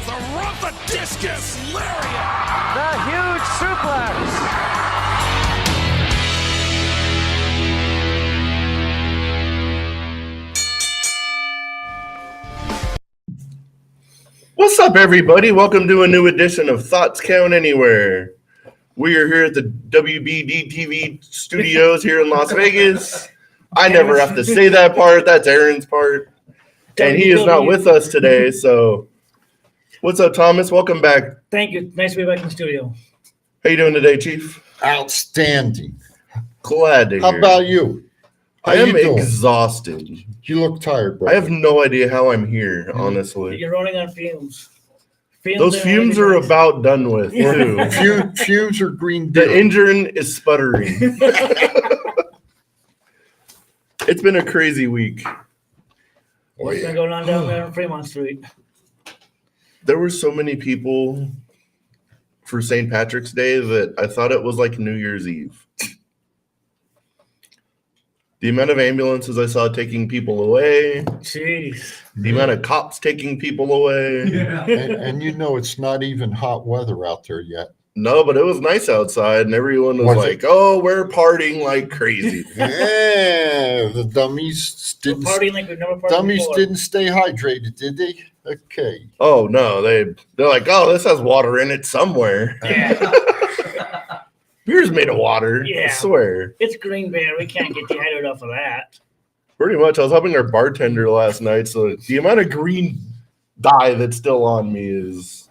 The rough discus lariat. The huge suplex. What's up, everybody? Welcome to a new edition of Thoughts Count Anywhere. We are here at the WBD TV studios here in Las Vegas. I never have to say that part. That's Aaron's part. And he is not with us today. So what's up, Thomas? Welcome back. Thank you. Nice to be back in the studio. How you doing today, Chief? Outstanding. Glad to hear. How about you? I How am you doing? exhausted. You look tired, bro. I have no idea how I'm here, honestly. You're running on fumes. Those fumes are about done with, too. Fumes are green The beer. engine is sputtering. It's been a crazy week. Oh, What's yeah. been going on down there on Fremont Street? There were so many people for St. Patrick's Day that I thought it was like New Year's Eve. The amount of ambulances I saw taking people away, Jeez. the amount of cops taking people away. Yeah. And you know it's not even hot weather out there yet. No, but it was nice outside, and everyone was Was like, "Oh, we're partying like crazy." Yeah, the dummies We're didn't. partying like we've never partied Dummies before. didn't stay hydrated, did they? Okay. Oh no, they're like, "Oh, this has water in it somewhere." Yeah. Beer's made of water. I Yeah. swear. It's Green Bear. We can't get dehydrated off of that. Pretty much. I was helping our bartender last night, so the amount of green dye that's still on me is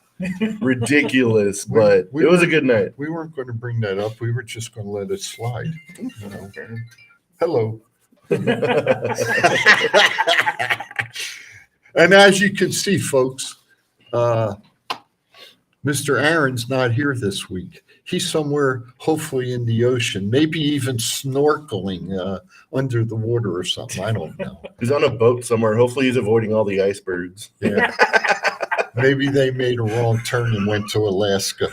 ridiculous. But We it was a were- good night. We weren't going to bring that up. We were just going to let it slide. You know. Hello. And as you can see, folks, Mr. Aaron's not here this week. He's somewhere, hopefully in the ocean, maybe even snorkeling under the water or something. I don't know. He's on a boat somewhere. Hopefully, he's avoiding all the icebergs. Yeah. Maybe they made a wrong turn and went to Alaska.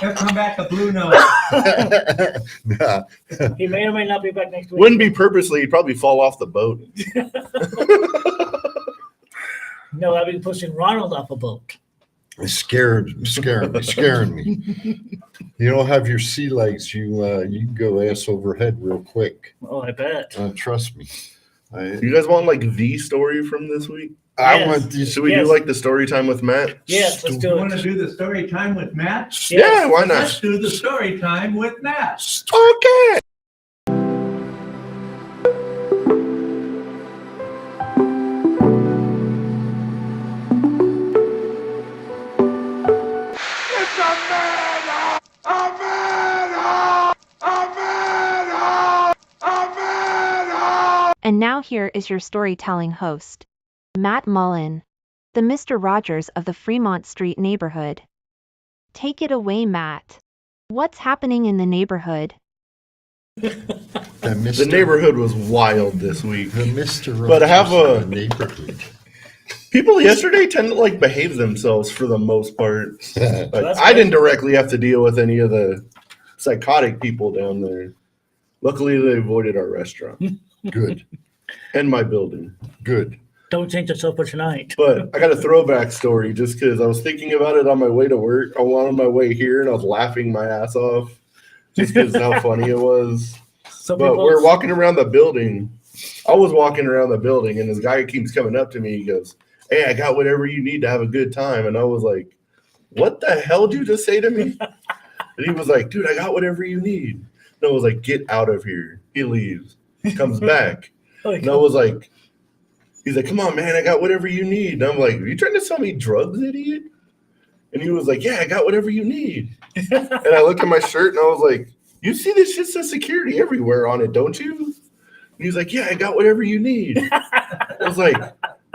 He'll come back a blue nose. Nah. He may or may not be back next week. Wouldn't be purposely. He'd probably fall off the boat. No, I've been pushing Ronald off a boat. Scaring me. You don't have your sea legs, you can go ass over head real quick. Oh, I bet. Trust me. You guys want like the story from this week? I Yes. want these. Should we Yes. do like the story time with Matt? Yes, let's You do want to it. do the story time with Matt? Yeah, why Let's not? do the story time with Matt. Okay. And now here is your storytelling host, Matt Mullen, the Mr. Rogers of the Fremont Street neighborhood. Take it away, Matt. What's happening in the neighborhood? The neighborhood was wild this week. The Mr. But I have Rogers a- of the neighborhood. People yesterday tend to like behave themselves for the most part. Like, That's I good. didn't directly have to deal with any of the psychotic people down there. Luckily, they avoided our restaurant Good, and my building. good. Don't change yourself for tonight. But I got a throwback story just because I was thinking about it on my way to work. I was on my way here and I was laughing my ass off just because how funny it was. Some But people, we're walking around the building. I was walking around the building and this guy keeps coming up to me. He goes, "Hey, I got whatever you need to have a good time." And I was like, "What the hell did you just say to me?" And he was like, "Dude, I got whatever you need." And I was like, "Get out of here." He leaves, comes back. And I was like, he's like, "Come on, man, I got whatever you need." And I'm like, "Are you trying to sell me drugs, idiot?" And he was like, "Yeah, I got whatever you need." And I looked at my shirt and I was like, "You see this shit says security everywhere on it, don't you?" And he's like, "Yeah, I got whatever you need." I was like,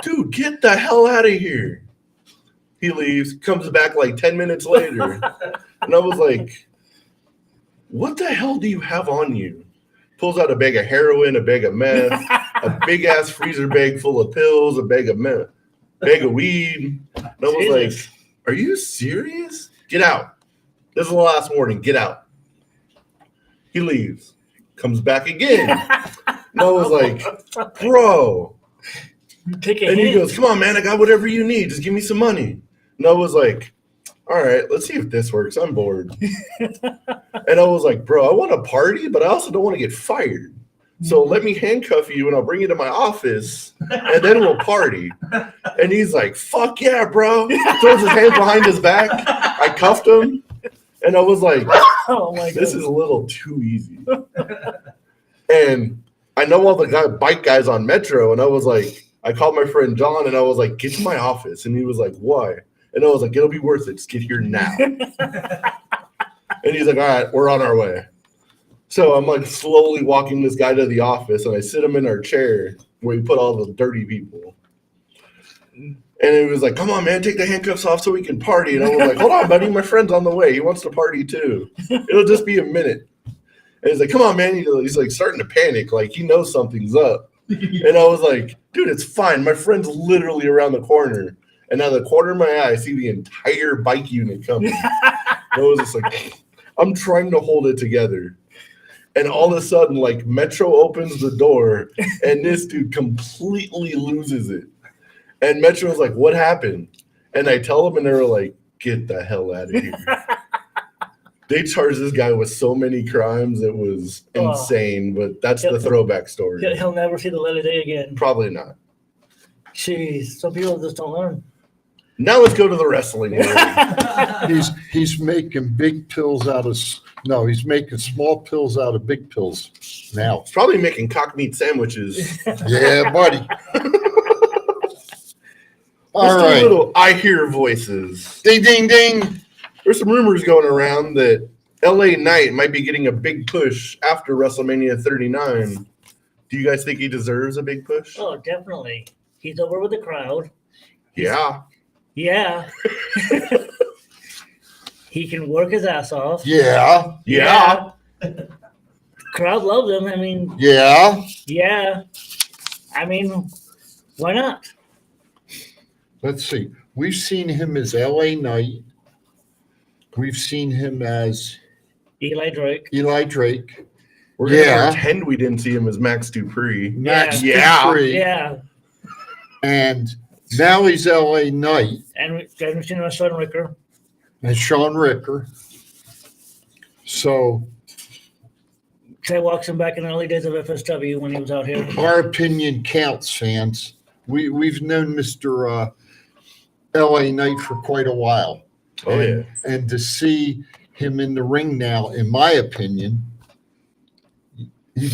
"Dude, get the hell out of here." He leaves, comes back like 10 minutes later. And I was like, "What the hell do you have on you?" Pulls out a bag of heroin, a bag of meth, a big ass freezer bag full of pills, a bag of meth, bag of weed. And I was Jesus. like, "Are you serious? Get out. This is the last warning. Get out." He leaves, comes back again. And I was like, "Bro, Take a And he hint. goes, "Come on, man, I got whatever you need. Just give me some money." And I was like, "All right, let's see if this works. I'm bored." And I was like, "Bro, I want to party, but I also don't want to get fired. So let me handcuff you and I'll bring you to my office and then we'll party." And he's like, "Fuck yeah, bro." Throws his hands behind his back. I cuffed him. And I was like, Oh my god. this is a little too easy. And I know all the bike guys on Metro. And I was like, I called my friend John and I was like, "Get to my office." And he was like, "Why?" And I was like, "It'll be worth it. Just get here now." And he's like, "All right, we're on our way." So I'm like slowly walking this guy to the office and I sit him in our chair where we put all the dirty people. And it was like, "Come on, man, take the handcuffs off so we can party." And I was like, "Hold on, buddy, my friend's on the way. He wants to party too. It'll just be a minute." And he's like, "Come on, man." He's like starting to panic, like he knows something's up. And I was like, "Dude, it's fine. My friend's literally around the corner." And out of the corner of my eye, I see the entire bike unit coming. And I was just like, I'm trying to hold it together. And all of a sudden, like Metro opens the door and this dude completely loses it. And Metro was like, "What happened?" And I tell them and they were like, "Get the hell out of here." They charged this guy with so many crimes. It was insane, but that's the throwback story. He'll never see the light of day again. Probably not. Jeez, some people just don't learn. Now let's go to the wrestling world. He's making big pills out of he's making small pills out of big pills now. He's probably making cock meat sandwiches. Yeah, buddy. All Just a right. little I hear voices. Ding, ding, ding. There's some rumors going around that LA Knight might be getting a big push after WrestleMania 39. Do you guys think he deserves a big push? Oh, definitely. He's over with the crowd. Yeah. Yeah. He can work his ass off. Yeah. Yeah. Crowd loves him. I mean, Yeah. yeah. I mean, why not? Let's see. We've seen him as LA Knight. We've seen him as Eli Drake. Eli Drake. We're going to Yeah. pretend we didn't see him as Max Dupree. Max Yeah. Dupree. Yeah. And now he's LA Knight And we've seen him as Sean Ricker. and Sean Ricker. So Trey walks him back in the early days of FSW when he was out here. our opinion counts, fans. We've known Mr. LA Knight for quite a while. Oh, yeah. And to see him in the ring now, in my opinion, he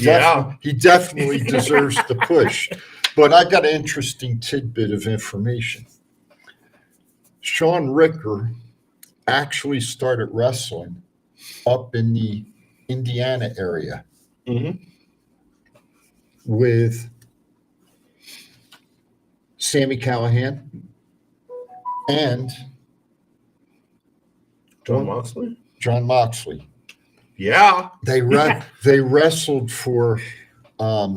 definitely deserves the push. But I got an interesting tidbit of information. Sean Ricker actually started wrestling up in the Indiana area Mm-hmm. with Sammy Callahan and John Moxley? John Moxley. Yeah. They wrestled for I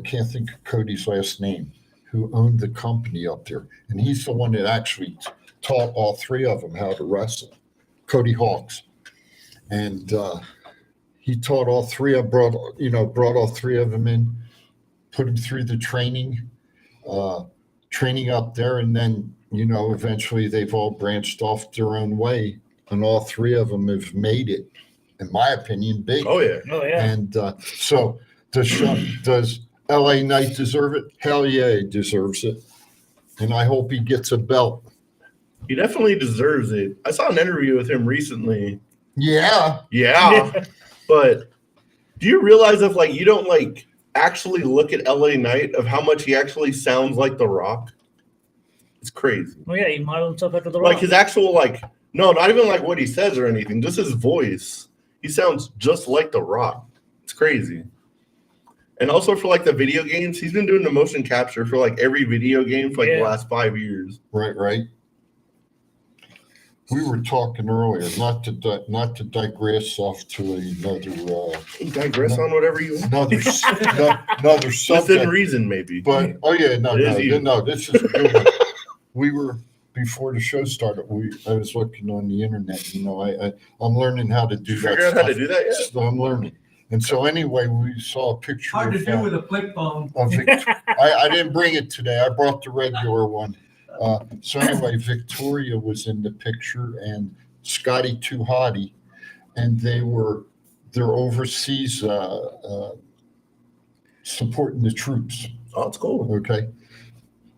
can't think of Cody's last name, who owned the company up there, and he's the one that actually taught all three of them how to wrestle. Cody Hawks, and he taught all three of brought all three of them in, put them through the training up there, and then eventually they've all branched off their own way, and all three of them have made it, in my opinion, big. Oh, yeah. Oh, yeah. And so does LA Knight deserve it? Hell yeah, he deserves it. And I hope he gets a belt. He definitely deserves it. I saw an interview with him recently. Yeah. Yeah. But do you realize if you don't actually look at LA Knight of how much he actually sounds like The Rock? It's crazy. Oh, yeah. He modeled himself after the Rock. Like his actual no, not even what he says or anything, just his voice. He sounds just like The Rock. It's crazy. And also for the video games, he's been doing the motion capture for every video game for the last 5 years. Right. We were talking earlier, not to digress off to another Digress on whatever you want. another Within subject. But reason, maybe. this is a good one. We were before the show started. I was looking on the internet. I'm learning how to do that. Figure out how to stuff. do that yet? So I'm learning. And so anyway, we saw a picture Hard to of, do with a flip phone. I didn't bring it today. I brought the regular one. So anyway, Victoria was in the picture and Scotty Too Hottie, and they're overseas supporting the troops. Oh, it's cool. Okay.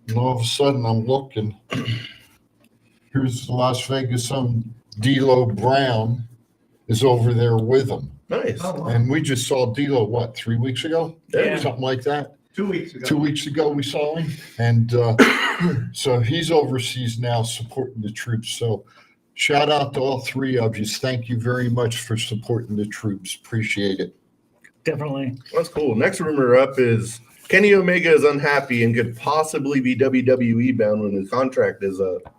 And all of a sudden I'm looking, here's the Las Vegas own D'Lo Brown is over there with them. Nice. Oh, wow. And we just saw D'Lo, 3 weeks ago? Yeah. Something like that. 2 weeks ago. 2 weeks ago we saw him. And so he's overseas now supporting the troops. So shout out to all three of you. Thank you very much for supporting the troops. Appreciate it. Definitely. That's cool. Next rumor up is Kenny Omega is unhappy and could possibly be WWE bound when his contract is up.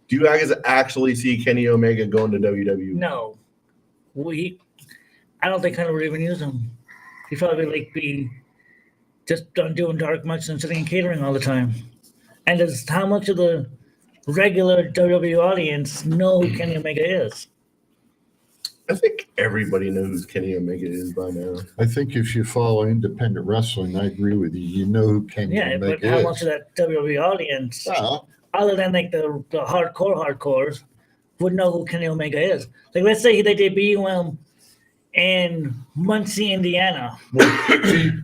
Do you guys actually see Kenny Omega going to WWE? No. I don't think Hunter would even use him. He'd probably be just doing dark matches and sitting in catering all the time. And how much of the regular WWE audience know who Kenny Omega is? I think everybody knows who Kenny Omega is by now. I think if you follow independent wrestling, I agree with you. You know who Kenny Yeah, but Omega how is. much of that WWE audience, Well, other than the hardcores, would know who Kenny Omega is? Like, let's say they debut him in Muncie, Indiana.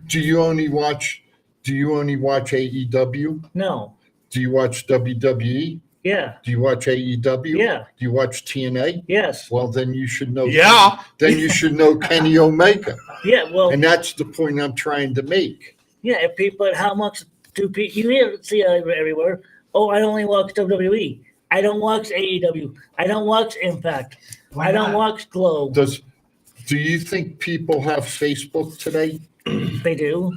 do you only watch AEW? No. Do you watch WWE? Yeah. Do you watch AEW? Yeah. Do you watch TNA? Yes. Well, then you should know. Yeah. Then you should know Kenny Omega, Yeah. Well. and that's the point I'm trying to make. Yeah. If people, how much do people? You see everywhere. Oh, I only watch WWE. I don't watch AEW. I don't watch Impact. Why I don't not? watch Globe. Do you think people have Facebook today? They do.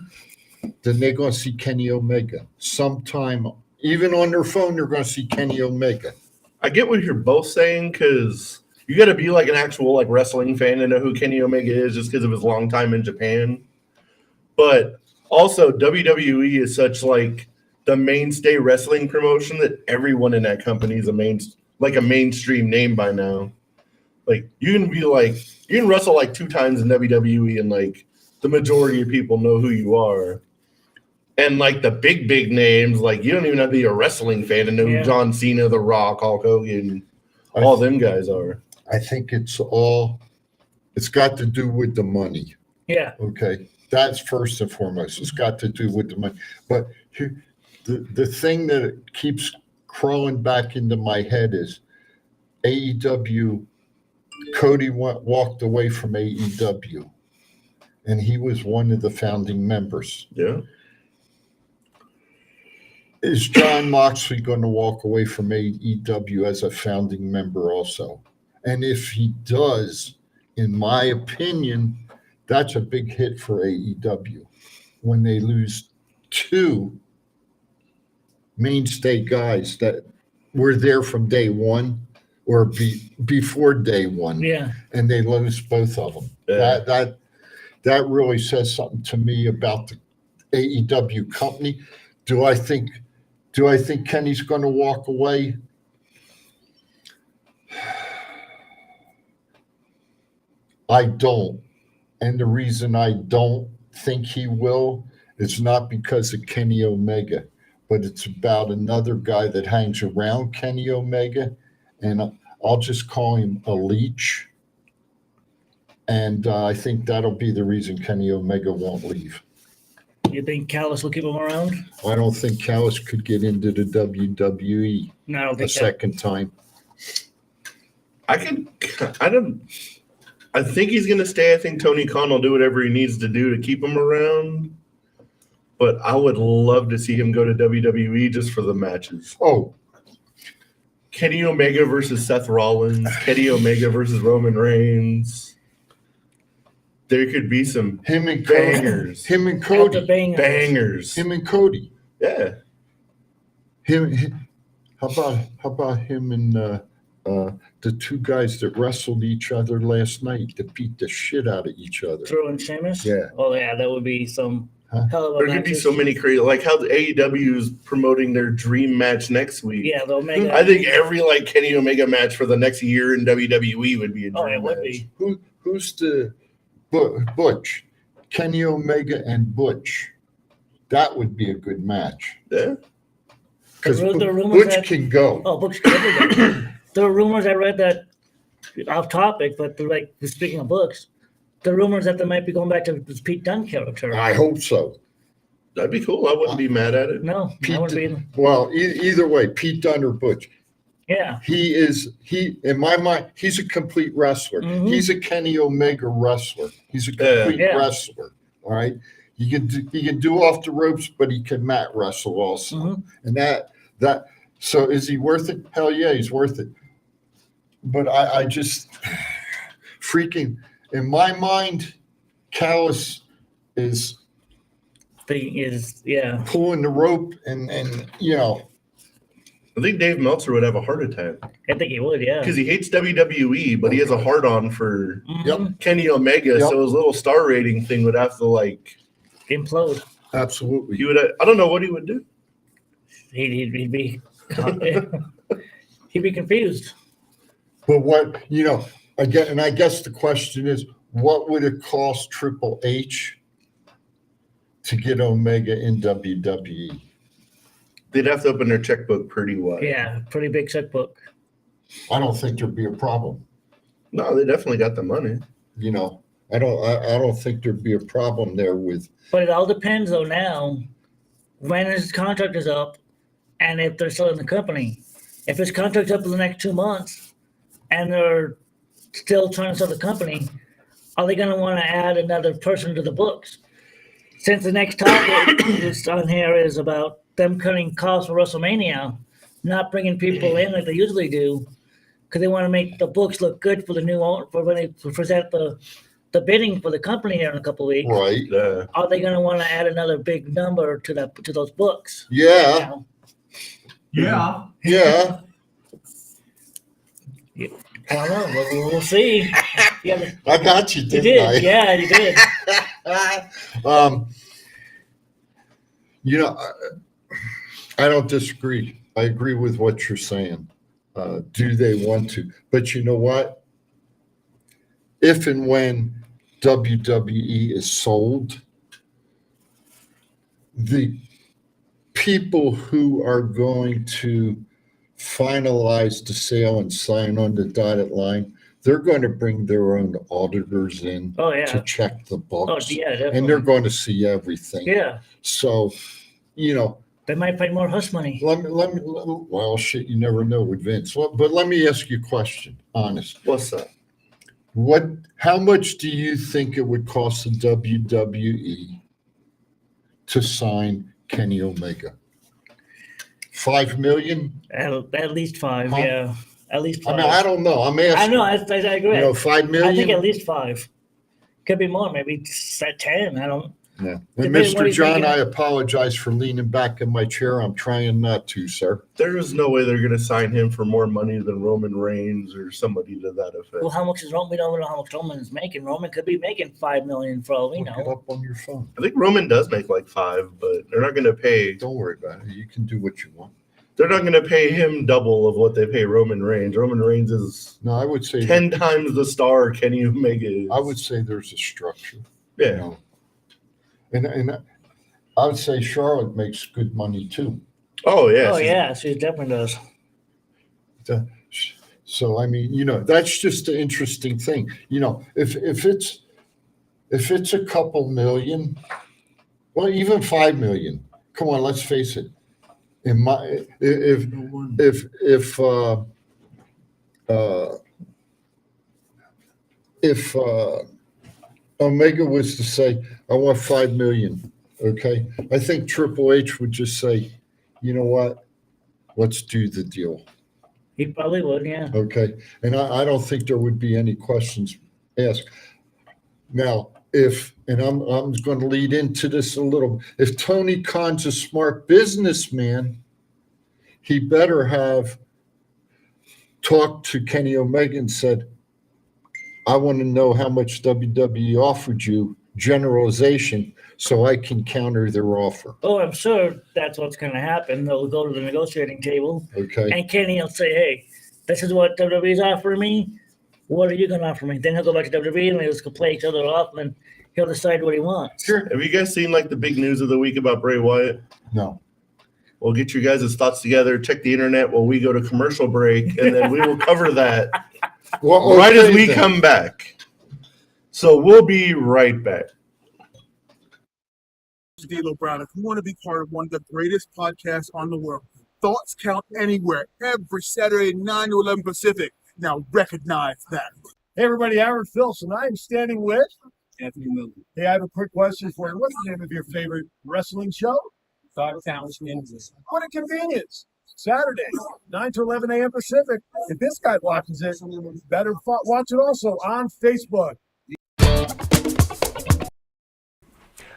Then they're going to see Kenny Omega sometime. Even on their phone, they're going to see Kenny Omega. I get what you're both saying because you got to be like an actual wrestling fan to know who Kenny Omega is just because of his long time in Japan. But also WWE is such the mainstay wrestling promotion that everyone in that company is a mainstream name by now. Like you can wrestle 2 times in WWE and the majority of people know who you are. And the big names, you don't even have to be a wrestling fan to know Yeah. who John Cena, The Rock, Hulk Hogan, all them guys are. I think it's got to do with the money. Yeah. Okay. That's first and foremost. It's got to do with the money. But here, the thing that keeps crawling back into my head is AEW. Cody walked away from AEW, and he was one of the founding members. Yeah. Is John Moxley going to walk away from AEW as a founding member also? And if he does, in my opinion, that's a big hit for AEW when they lose 2 mainstay guys that were there from day one or before day one, Yeah. and they lose both of them. Yeah. That really says something to me about the AEW company. Do I think Kenny's going to walk away? I don't. And the reason I don't think he will is not because of Kenny Omega, but it's about another guy that hangs around Kenny Omega, and I'll just call him a leech. And I think that'll be the reason Kenny Omega won't leave. You think Callis will keep him around? I don't think Callis could get into the WWE No, I don't a think so. second time. I think he's going to stay. I think Tony Khan will do whatever he needs to do to keep him around. But I would love to see him go to WWE just for the matches. Oh, Kenny Omega versus Seth Rollins. Kenny Omega versus Roman Reigns. There could be some him and Cody. bangers. Him and After Cody. bangers. Bangers. Him and Cody. Yeah. How about him and the 2 guys that wrestled each other last night that beat the shit out of each other? Drew and Sheamus? Yeah. Oh, yeah, that would be some Huh? hell of a There could be matches. so many crazy, like how the AEW is promoting their dream match next week. Yeah, the Omega. I think every Kenny Omega match for the next year in WWE would be a dream Oh, it would match. be. Who's the Butch, Kenny Omega and Butch. That would be a good match. Yeah. Because There were rumors Butch that- can go. Oh, books. There were rumors I read that off topic, but they're like speaking of books, the rumors that they might be going back to this Pete Dunne character. I hope so. That'd be cool. I wouldn't be mad at it. No, I wouldn't be. Well, either way, Pete Dunne or Butch. Yeah, He in my mind, he's a complete wrestler. Mhm. He's a Kenny Omega wrestler. He's a complete Yeah. wrestler. All right. He can do off the ropes, but he can mat wrestle also. Mhm. And that so is he worth it? Hell yeah, he's worth it. But I just freaking in my mind, Callis is thing is, yeah. pulling the rope and you know. I think Dave Meltzer would have a heart attack I think he would, yeah. because he hates WWE, but he has a hard on for Mhm. Yep. Kenny Omega. Yep. So his little star rating thing would have to like Implode. Absolutely. he would. I don't know what he would do. He'd be he'd be confused. But what, again, and I guess the question is, what would it cost Triple H to get Omega in WWE? They'd have to open their checkbook pretty wide. Yeah, pretty big checkbook. I don't think there'd be a problem. No, they definitely got the money. I don't think there'd be a problem there with, But it all depends though now when his contract is up and if they're still in the company. If his contract's up in the next 2 months and they're still trying to sell the company, are they gonna want to add another person to the books? Since the next topic is on here is about them cutting costs for WrestleMania, not bringing people in like they usually do, because they want to make the books look good for the new owner, for when they present the bidding for the company here in a couple of weeks. right? Are they going to want to add another big number to those books? Yeah, Yeah. yeah. I don't know. We'll see. Yeah, I got you, you didn't did. I? Yeah, you did. I don't disagree. I agree with what you're saying. Do they want to? But you know what? If and when WWE is sold, the people who are going to finalize the sale and sign on the dotted line, they're going to bring their own auditors in Oh to yeah. check the Oh books. yeah, And they're definitely. going to see everything. Yeah, So, they might find more hush money. well, shit, you never know with Vince. But let me ask you a question, honest. What's that? How much do you think it would cost the WWE to sign Kenny Omega? 5 million? At least 5. Huh? Yeah, at least 5. I mean, I don't know. I'm I asking. know. I agree. 5 million? I think at least 5. Could be more. Maybe 10. I don't. Yeah. Depending And what Mr. he's John, making. I apologize for leaning back in my chair. I'm trying not to, sir. There is no way they're going to sign him for more money than Roman Reigns or somebody to that effect. Well, how much is Roman? We don't know how much Roman is making. Roman could be making 5 million for all we Look it know. up on your phone. I think Roman does make like 5, but they're not going to pay. Don't worry about it. You can do what you want. They're not going to pay him double of what they pay Roman Reigns. Roman Reigns is No, I would say 10 times the star Kenny Omega is. I would say there's a structure. Yeah. And I would say Charlotte makes good money too. Oh yeah. Oh she's- yeah, she definitely does. So I mean, that's just an interesting thing. If it's a couple million, well, even 5 million. Come on, let's face it. If Omega was to say, I want 5 million, okay, I think Triple H would just say, you know what, let's do the deal, He probably would. Yeah. okay? And I don't think there would be any questions asked. Now, and I'm going to lead into this a little, if Tony Khan's a smart businessman, he better have talked to Kenny Omega and said, I want to know how much WWE offered you, generalization, so I can counter their offer. Oh, I'm sure that's what's going to happen. They'll go to the negotiating table, Okay. and Kenny will say, "Hey, this is what WWE's offering me. what are you going to offer me? Then he'll go back to WWE and they'll just play each other off, and then he'll decide what he wants. Sure. Have you guys seen like the big news of the week about Bray Wyatt? No. We'll get your guys' thoughts together, check the internet while we go to commercial break, and then we will cover that Well, right as okay we then. come back. So we'll be right back. D'Lo Brown. If you want to be part of one of the greatest podcasts on the world, Thoughts Count Anywhere, every Saturday, 9 to 11 Pacific. Now recognize that. Hey everybody, Aaron Phillips, and I'm standing with Anthony Miller. Hey, I have a quick question for you. What's the name of your favorite wrestling show? Thoughts Count Anywhere. What a convenience. Saturday, 9 to 11 a.m. Pacific. If this guy watches it, better watch it also on Facebook.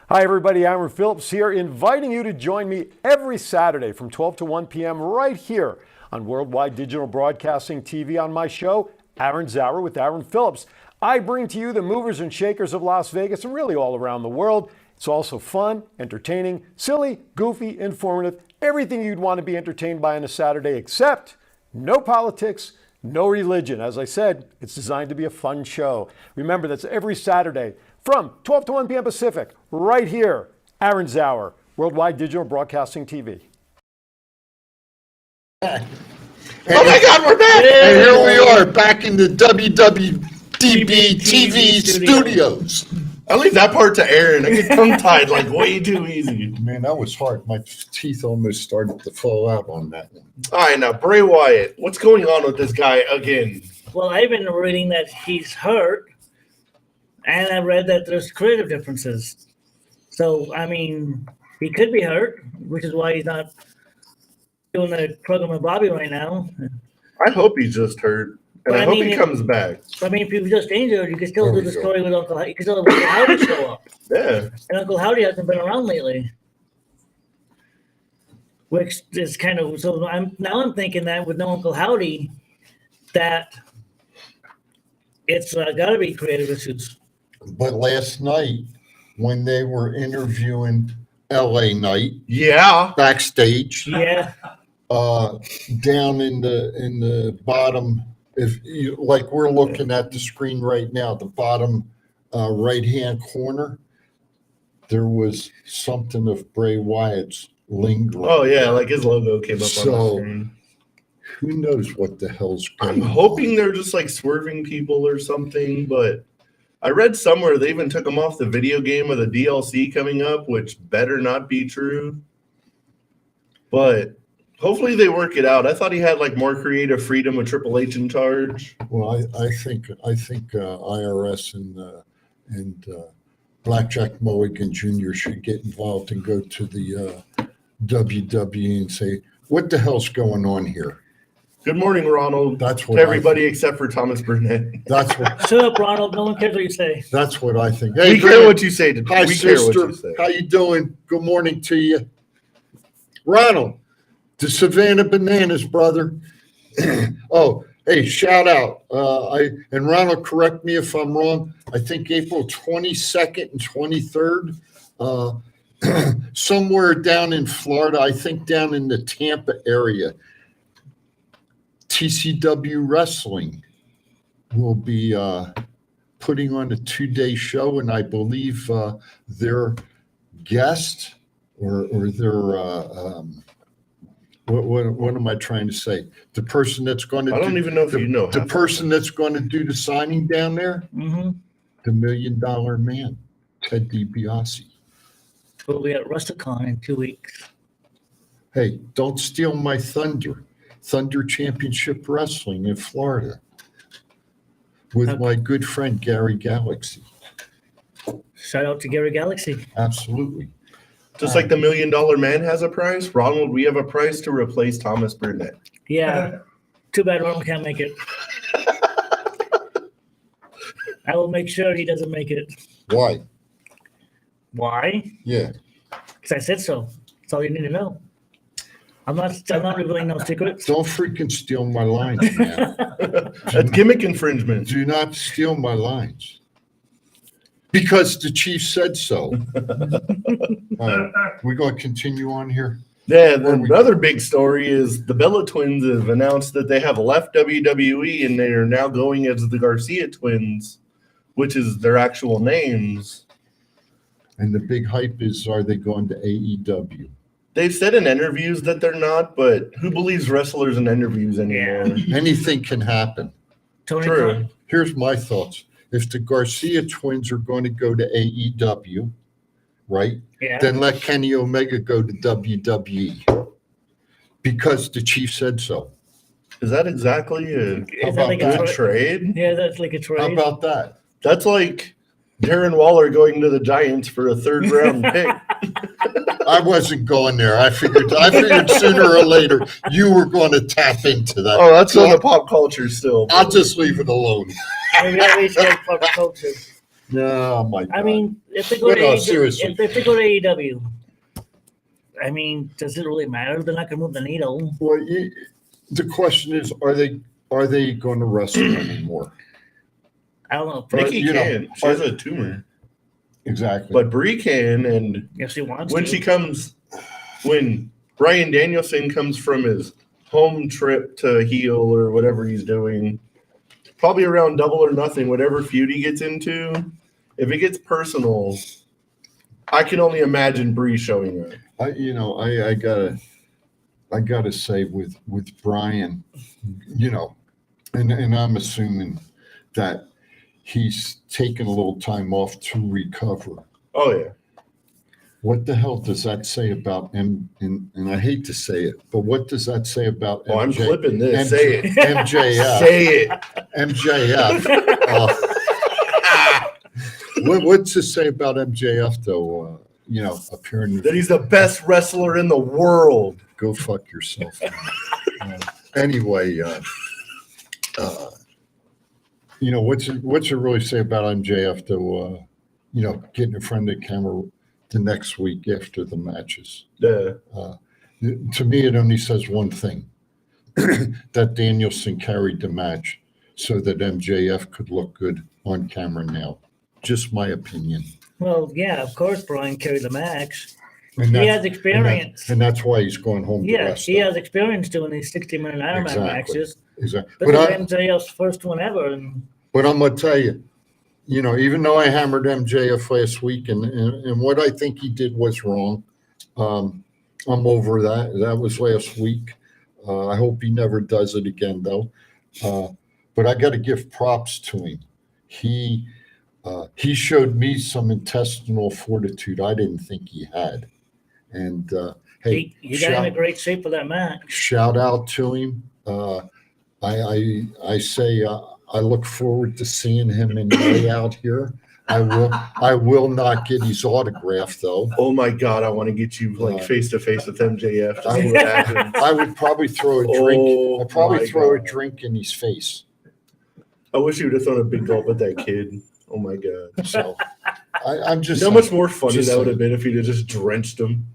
Hi everybody, Aaron Phillips here, inviting you to join me every Saturday from 12 to 1 p.m. right here on Worldwide Digital Broadcasting TV on my show, Aaron's Hour with Aaron Phillips. I bring to you the movers and shakers of Las Vegas and really all around the world. It's also fun, entertaining, silly, goofy, informative, everything you'd want to be entertained by on a Saturday, except no politics, no religion. As I said, it's designed to be a fun show. Remember, that's every Saturday from 12 to 1 p.m. Pacific, right here, Aaron's Hour, Worldwide Digital Broadcasting TV. Oh my God, we're back! And here we are back in the WWDB TV studios. I'll leave that part to Aaron. I get tongue-tied like way too easy. Man, that was hard. My teeth almost started to fall out on that one. All right, now, Bray Wyatt. What's going on with this guy again? Well, I've been reading that he's hurt, and I read that there's creative differences. So, I mean, he could be hurt, which is why he's not doing the program with Bobby right now. I hope he's just hurt, and But I I hope mean, he comes back. I mean, if he was just injured, you could still There do we the go. story with Uncle Howdy. You could still have Uncle Howdy show up. Yeah. And Uncle Howdy hasn't been around lately. Which is kind of, so I'm thinking that with no Uncle Howdy, that it's got to be creative issues. But last night, when they were interviewing LA Knight Yeah. backstage, Yeah. down in the bottom, if you like, we're looking at the screen right now, the bottom right hand corner, there was something of Bray Wyatt's lingering. Oh, yeah, like his logo came up on the So- screen. Who knows what the hell's I'm going on? hoping they're just like swerving people or something, but I read somewhere they even took him off the video game of the DLC coming up, which better not be true. But hopefully they work it out. I thought he had like more creative freedom with Triple H in charge. Well, I think IRS and Blackjack Mulligan Jr. should get involved and go to the WWE and say, what the hell's going on here? Good morning, Ronald. That's what To everybody I except for Thomas Burnett. think. That's what Shut up, Ronald. No one cares what you say. that's what I think. We care Grant, what you say. hi We care what sister, you say. how you doing? Good morning to you, Ronald. The Savannah Bananas, brother. Oh, hey, shout out. And Ronald, correct me if I'm wrong. I think April 22nd and 23rd, somewhere down in Florida, I think down in the Tampa area, TCW Wrestling will be putting on a 2-day show, and I believe their guest or their what am I trying to say? The person that's going to I don't even know if you know. the half of person that's going to do the signing down there, Mm-hmm. the $1 Million Man, Ted DiBiase. We'll be at Rusticon in 2 weeks. Hey, don't steal my thunder. Thunder Championship Wrestling in Florida with my good friend Gary Galaxy. Shout out to Gary Galaxy. Absolutely. it. Just like the $1 Million Man has a price, Ronald, we have a price to replace Thomas Burnett. Yeah. Too bad Ronald can't make it. I will make sure he doesn't make it. Why? Why? Yeah. Because I said so. That's all you need to know. I'm not revealing no secrets. Don't freaking steal my lines, man. That's gimmick infringement. Do not steal my lines. Because the chief said so. All right, we're going to continue on here. Yeah, then another big story is the Bella Twins have announced that they have left WWE and they are now going as the Garcia Twins, which is their actual names. And the big hype is, are they going to AEW? They've said in interviews that they're not, but who believes wrestlers in interviews anymore? Anything can happen. Tony True. Khan. Here's my thoughts. If the Garcia twins are going to go to AEW, right, Yeah. then let Kenny Omega go to WWE because the chief said so. Is that exactly a Is that like about a good trade? Yeah, that's like a trade. How about that? That's like Darren Waller going to the Giants for a third round pick. I wasn't going there. I figured sooner or later you were going to tap into that. Oh, that's So on the pop culture still. I'll just leave it alone. Maybe at least like pop culture. No, my God. I mean, if they go But to no, AEW, seriously. if they go to AEW, I mean, does it really matter? They're not going to move the needle. Well, the question is, are they going to wrestle anymore? I don't know. Nikki you know, can. She has a tumor. Exactly. But Brie can, and If she wants when to. when Bryan Danielson comes from his home trip to heel or whatever he's doing, probably around Double or Nothing, whatever feud he gets into, if it gets personal, I can only imagine Brie showing up. I gotta say with Brian, and I'm assuming that he's taken a little time off to recover. Oh yeah. What the hell does that say about and I hate to say it, but what does that say about Oh, I'm MJ clipping this. Say it. MJF. Say it. MJF. What's to say about MJF though? Appearing That he's the best wrestler in the world. go fuck yourself. Anyway, what's it really say about MJF though? Getting in front of the camera the next week after the matches. Yeah. To me, it only says one thing: that Danielson carried the match so that MJF could look good on camera now. Just my opinion. Well, yeah, of course, Brian carried the match. And He that's- has experience. and that's why he's going home to Yeah, rest. he has experience doing these 60-minute Ironman Exactly. matches. Exactly. This is MJF's first one ever. And But I'm going to tell you, even though I hammered MJF last week and what I think he did was wrong, I'm over that. That was last week. I hope he never does it again, though. But I got to give props to him. He showed me some intestinal fortitude I didn't think he had. And hey, you got in a great shape for that match. shout out to him. I say I look forward to seeing him in May out here. I will not get his autograph though. Oh my God, I want to get you face to face with MJF. To see what happens. I would probably throw a drink. Oh, I'd probably my throw a God. drink in his face. I wish you would have thrown a big gulp at that kid. Oh my God. So I'm just You know how much more funny just that would saying. have been if he'd have just drenched him.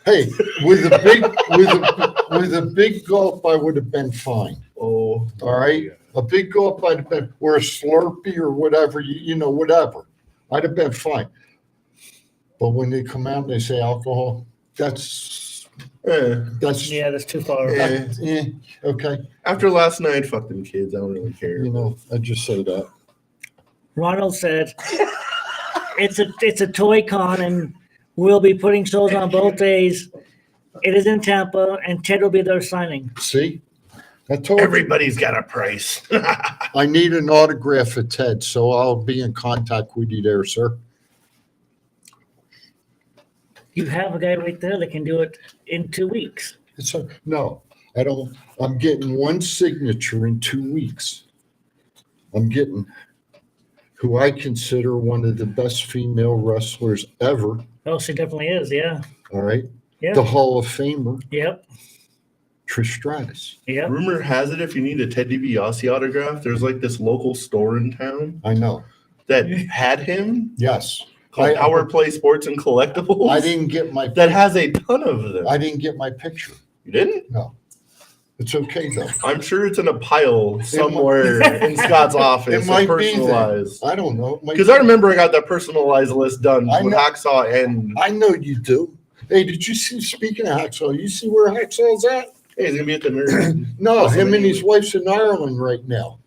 Hey, with a big gulp, I would have been fine. Oh, All right, a big gulp, I'd have been, or a Slurpee or whatever, whatever. I'd have been fine. But when they come out and they say alcohol, that's Eh. Yeah, that's too far. okay. After last night, fuck them kids. I don't really care. I just say that. Ronald said, it's a toy con and we'll be putting shows on both days. It is in Tampa and Ted will be there signing. See, I told you. Everybody's got a price. I need an autograph of Ted, so I'll be in contact with you there, sir. You have a guy right there that can do it in 2 weeks. No, I don't. I'm getting one signature in 2 weeks. I'm getting who I consider one of the best female wrestlers ever. Oh, she definitely is. Yeah. All right. Yeah. The Hall of Famer, Yep. Trish Stratus. Yep. Rumor has it if you need a Ted DiBiase autograph, there's like this local store in town I know. that had him Yes. called Our Play Sports and Collectibles. I didn't get my That has a ton of them. I didn't get my picture. You didn't? No. It's okay though. I'm sure it's in a pile somewhere in Scott's office. It might be personalized. there. I don't know. Because I remember I got that personalized list done I with know. Hacksaw and I know you do. Hey, did you see, speaking of Hacksaw, you see where Hacksaw's at? Hey, he's gonna be at the Nerd. No, him and his wife's in Ireland right now.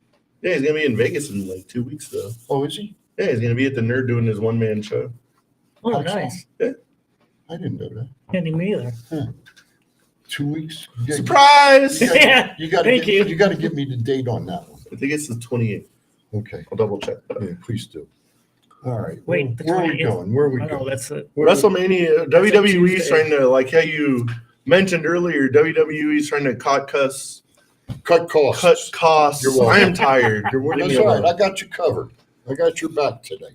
Yeah, he's gonna be in Vegas in like 2 weeks though. Oh, is he? Yeah, he's gonna be at the Nerd doing his one-man show. Oh, Hacksaw? nice. I didn't know that. Can't me either. 2 weeks? Surprise! Yeah. You got Thank you. You got to give me the date on that one. I think it's the 28th. Okay. I'll double check that. Yeah, please do. All right. Wait, the where are we 20th? going? Where are we I know going? that's it. WrestleMania, That's like WWE's Tuesday. trying to, like how you mentioned earlier, WWE's trying to cut costs. Cut costs. Cut costs. You're welcome. I am tired. You're, Leave that's me all right. alone. I got you covered. I got your back today.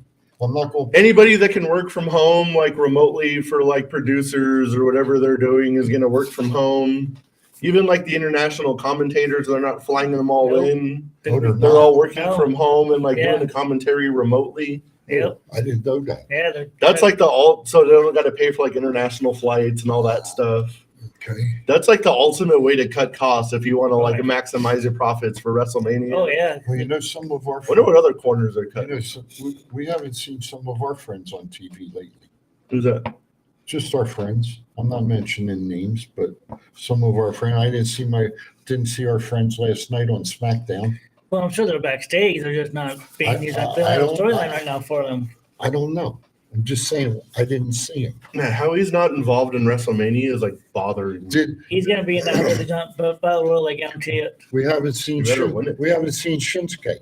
I'm not going. Anybody that can work from home, like remotely for like producers or whatever they're doing, is going to work from home. Even like the international commentators, they're not flying them all Nope. in. Oh, they're They're not. all working No. from home and like Yeah. doing the commentary remotely. Yep. I didn't know that. Yeah, they're That's like the alt. So they don't got to pay for like international flights and all that stuff. Okay. That's like the ultimate way to cut costs if you want to like Right. maximize your profits for WrestleMania. Oh yeah. Well, you know, some of our I wonder what other corners are you cutting. know, we haven't seen some of our friends on TV lately. Who's that? Just our friends. I'm not mentioning names, but some of our friends. I didn't see our friends last night on SmackDown. Well, I'm sure they're backstage. They're just not being used. They I don't have a don't- storyline right now for them. I don't know. I'm just saying I didn't see him. Man, how he's not involved in WrestleMania is like bothering me. Did He's gonna be in that other battle royal, I guarantee it. we haven't seen You better win it. we haven't seen Shinsuke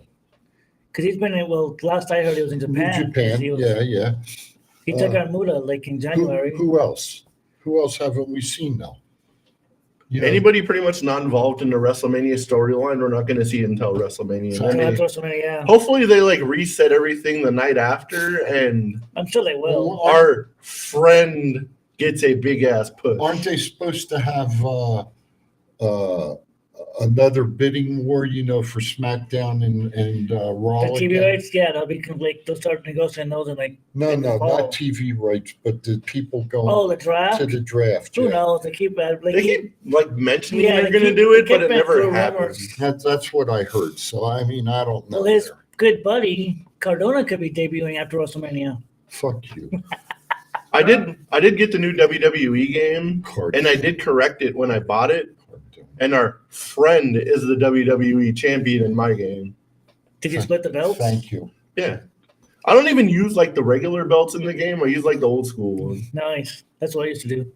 Because he's been in. Well, last I heard, he was in Japan. Japan? He, was, Yeah. he took on Muda like in January. Who else? Who else haven't we seen now? You know, Anybody pretty much not involved in the WrestleMania storyline, we're not going to see until WrestleMania. So And then that's WrestleMania, yeah. hopefully they like reset everything the night after and I'm sure they will. our friend gets a big ass push. aren't they supposed to have another bidding war? You know, for SmackDown and Raw. The TV again? rights, yeah, they'll be like they'll start negotiating those and like No, in the not fall. TV rights, but the people going Oh, the draft. to the draft. Who yeah. knows? They keep like They keep like mentioning Yeah, they're they going to keep- do it, they but it keep never making happens. rumors. That's what I heard. So I mean, I don't know. Well, his there. good buddy Cardona could be debuting after WrestleMania. Fuck you, I did get the new WWE game, Card. and I did correct it when I bought it. And our friend is the WWE champion in my game. Did you split the belts? Thank you. Yeah, I don't even use like the regular belts in the game. I use like the old school one. Nice. That's what I used to do.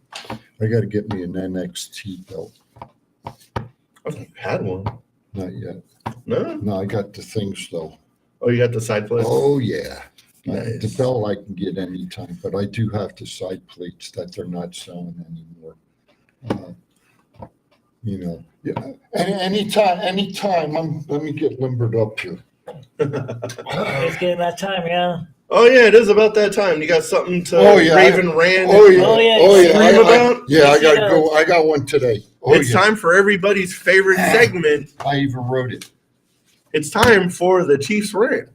I got to get me an NXT belt. I've had one. Not yet. No. No, I got the things though. Oh, you got the side plate. Oh yeah. Nice. The belt I can get anytime, but I do have the side plates that they're not selling anymore. You know, yeah. Anytime. Let me get limbered up here. It's getting that time, yeah. Oh yeah, it is about that time. You got something to Oh, yeah. Raven Rand? Oh yeah. Oh, yeah. Oh yeah. Scream about? I Yes, gotta you go. I got one today. Oh It's yeah. time for everybody's favorite segment. I even wrote it. It's time for the Chiefs rant.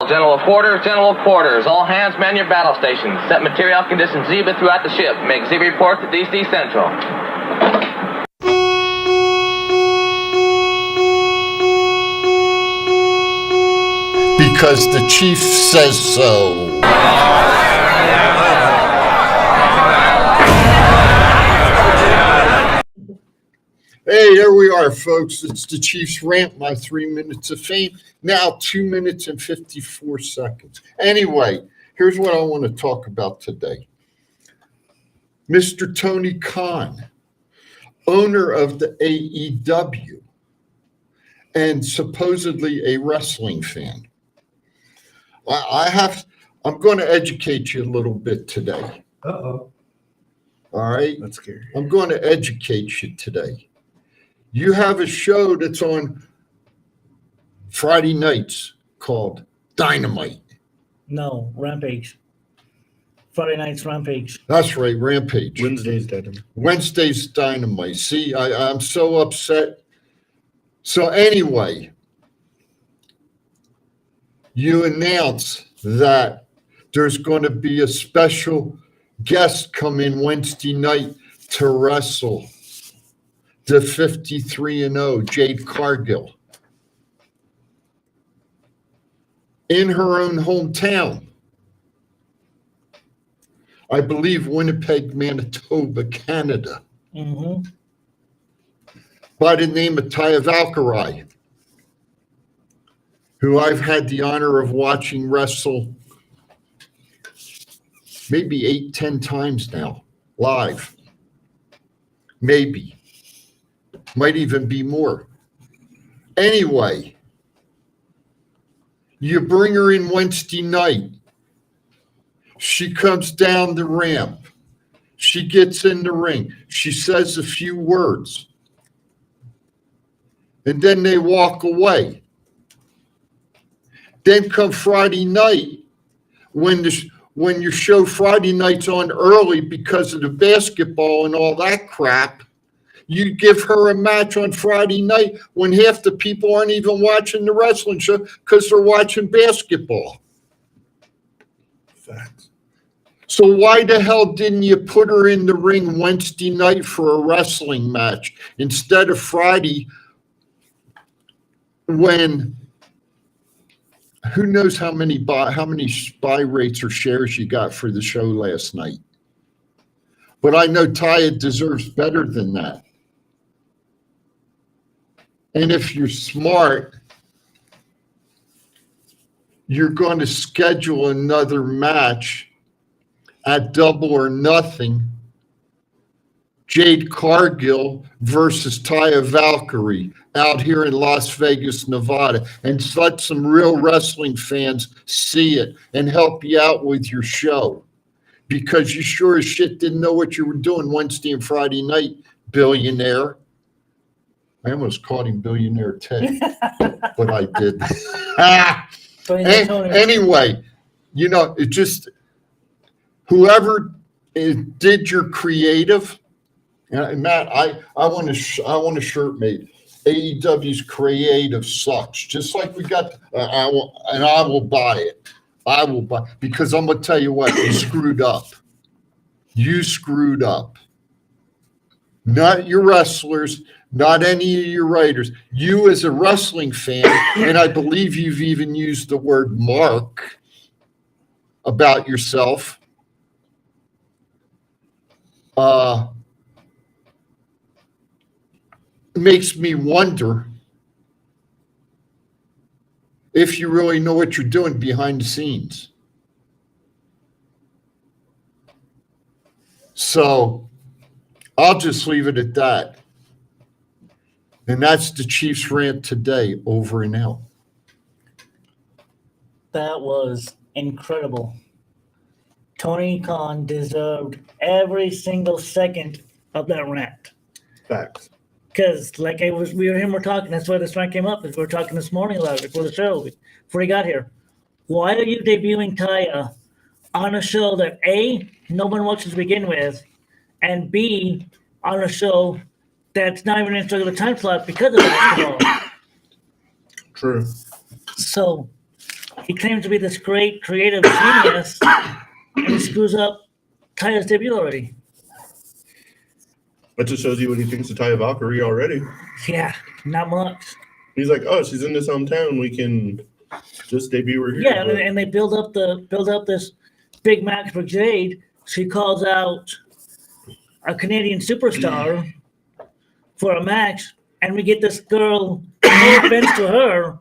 General quarters, all hands man your battle stations. Set material conditions Zebra throughout the ship. Make Zebra report to DC Central. Because the chief says so. Hey, there we are, folks. It's the Chiefs rant, my 3 minutes of fame. Now 2 minutes and 54 seconds. Anyway, here's what I want to talk about today. Mr. Tony Khan, owner of the AEW, and supposedly a wrestling fan. I'm going to educate you a little bit today. Uh-oh. All right? That's scary. I'm going to educate you today. You have a show that's on Friday nights called Dynamite. No, Rampage. Friday night's Rampage. That's right, Rampage. Wednesday's dead. Wednesday's Dynamite. See, I'm so upset. So anyway, you announce that there's going to be a special guest come in Wednesday night to wrestle the 53-0 Jade Cargill. in her own hometown. I believe Winnipeg, Manitoba, Canada, by the name of Taya Valkyrie, who I've had the honor of watching wrestle maybe 8-10 times now, live. Maybe. Might even be more. Anyway, you bring her in Wednesday night. She comes down the ramp. She gets in the ring. She says a few words. And then they walk away. Then come Friday night, when your show Friday night's on early because of the basketball and all that crap, you give her a match on Friday night when half the people aren't even watching the wrestling show because they're watching basketball. Facts. So why the hell didn't you put her in the ring Wednesday night for a wrestling match instead of Friday, when who knows how many buy rates or shares you got for the show last night? But I know Taya deserves better than that. And if you're smart, you're going to schedule another match at Double or Nothing, Jade Cargill versus Taya Valkyrie out here in Las Vegas, Nevada, and let some real wrestling fans see it and help you out with your show, because you sure as shit didn't know what you were doing Wednesday and Friday night, billionaire. I almost called him Billionaire Ted, but I did. Anyway, you know, it just, whoever did your creative, and Matt, I want a shirt made. AEW's creative sucks. Just like we got, I will buy it. I will buy, because I'm gonna tell you what, you screwed up. You screwed up. Not your wrestlers, not any of your writers. You as a wrestling fan, and I believe you've even used the word mark about yourself. Makes me wonder if you really know what you're doing behind the scenes. So I'll just leave it at that. And that's the Chiefs rant today, over and out. That was incredible. Tony Khan deserved every single second of that rant. Facts. Because like we were talking, that's why this rant came up. We were talking this morning about it before the show, before he got here. Why are you debuting Taya on a show that A, no one watches to begin with, and B, on a show that's not even in a regular time slot because of basketball? True. So he claims to be this great creative genius, and he screws up Taya's debut already. That just shows you what he thinks of Taya Valkyrie already. Yeah, not much. He's like, oh, she's in this hometown. We can just debut her here. Yeah, and they build up this big match for Jade. She calls out a Canadian superstar for a match, and we get this girl. No offense to her,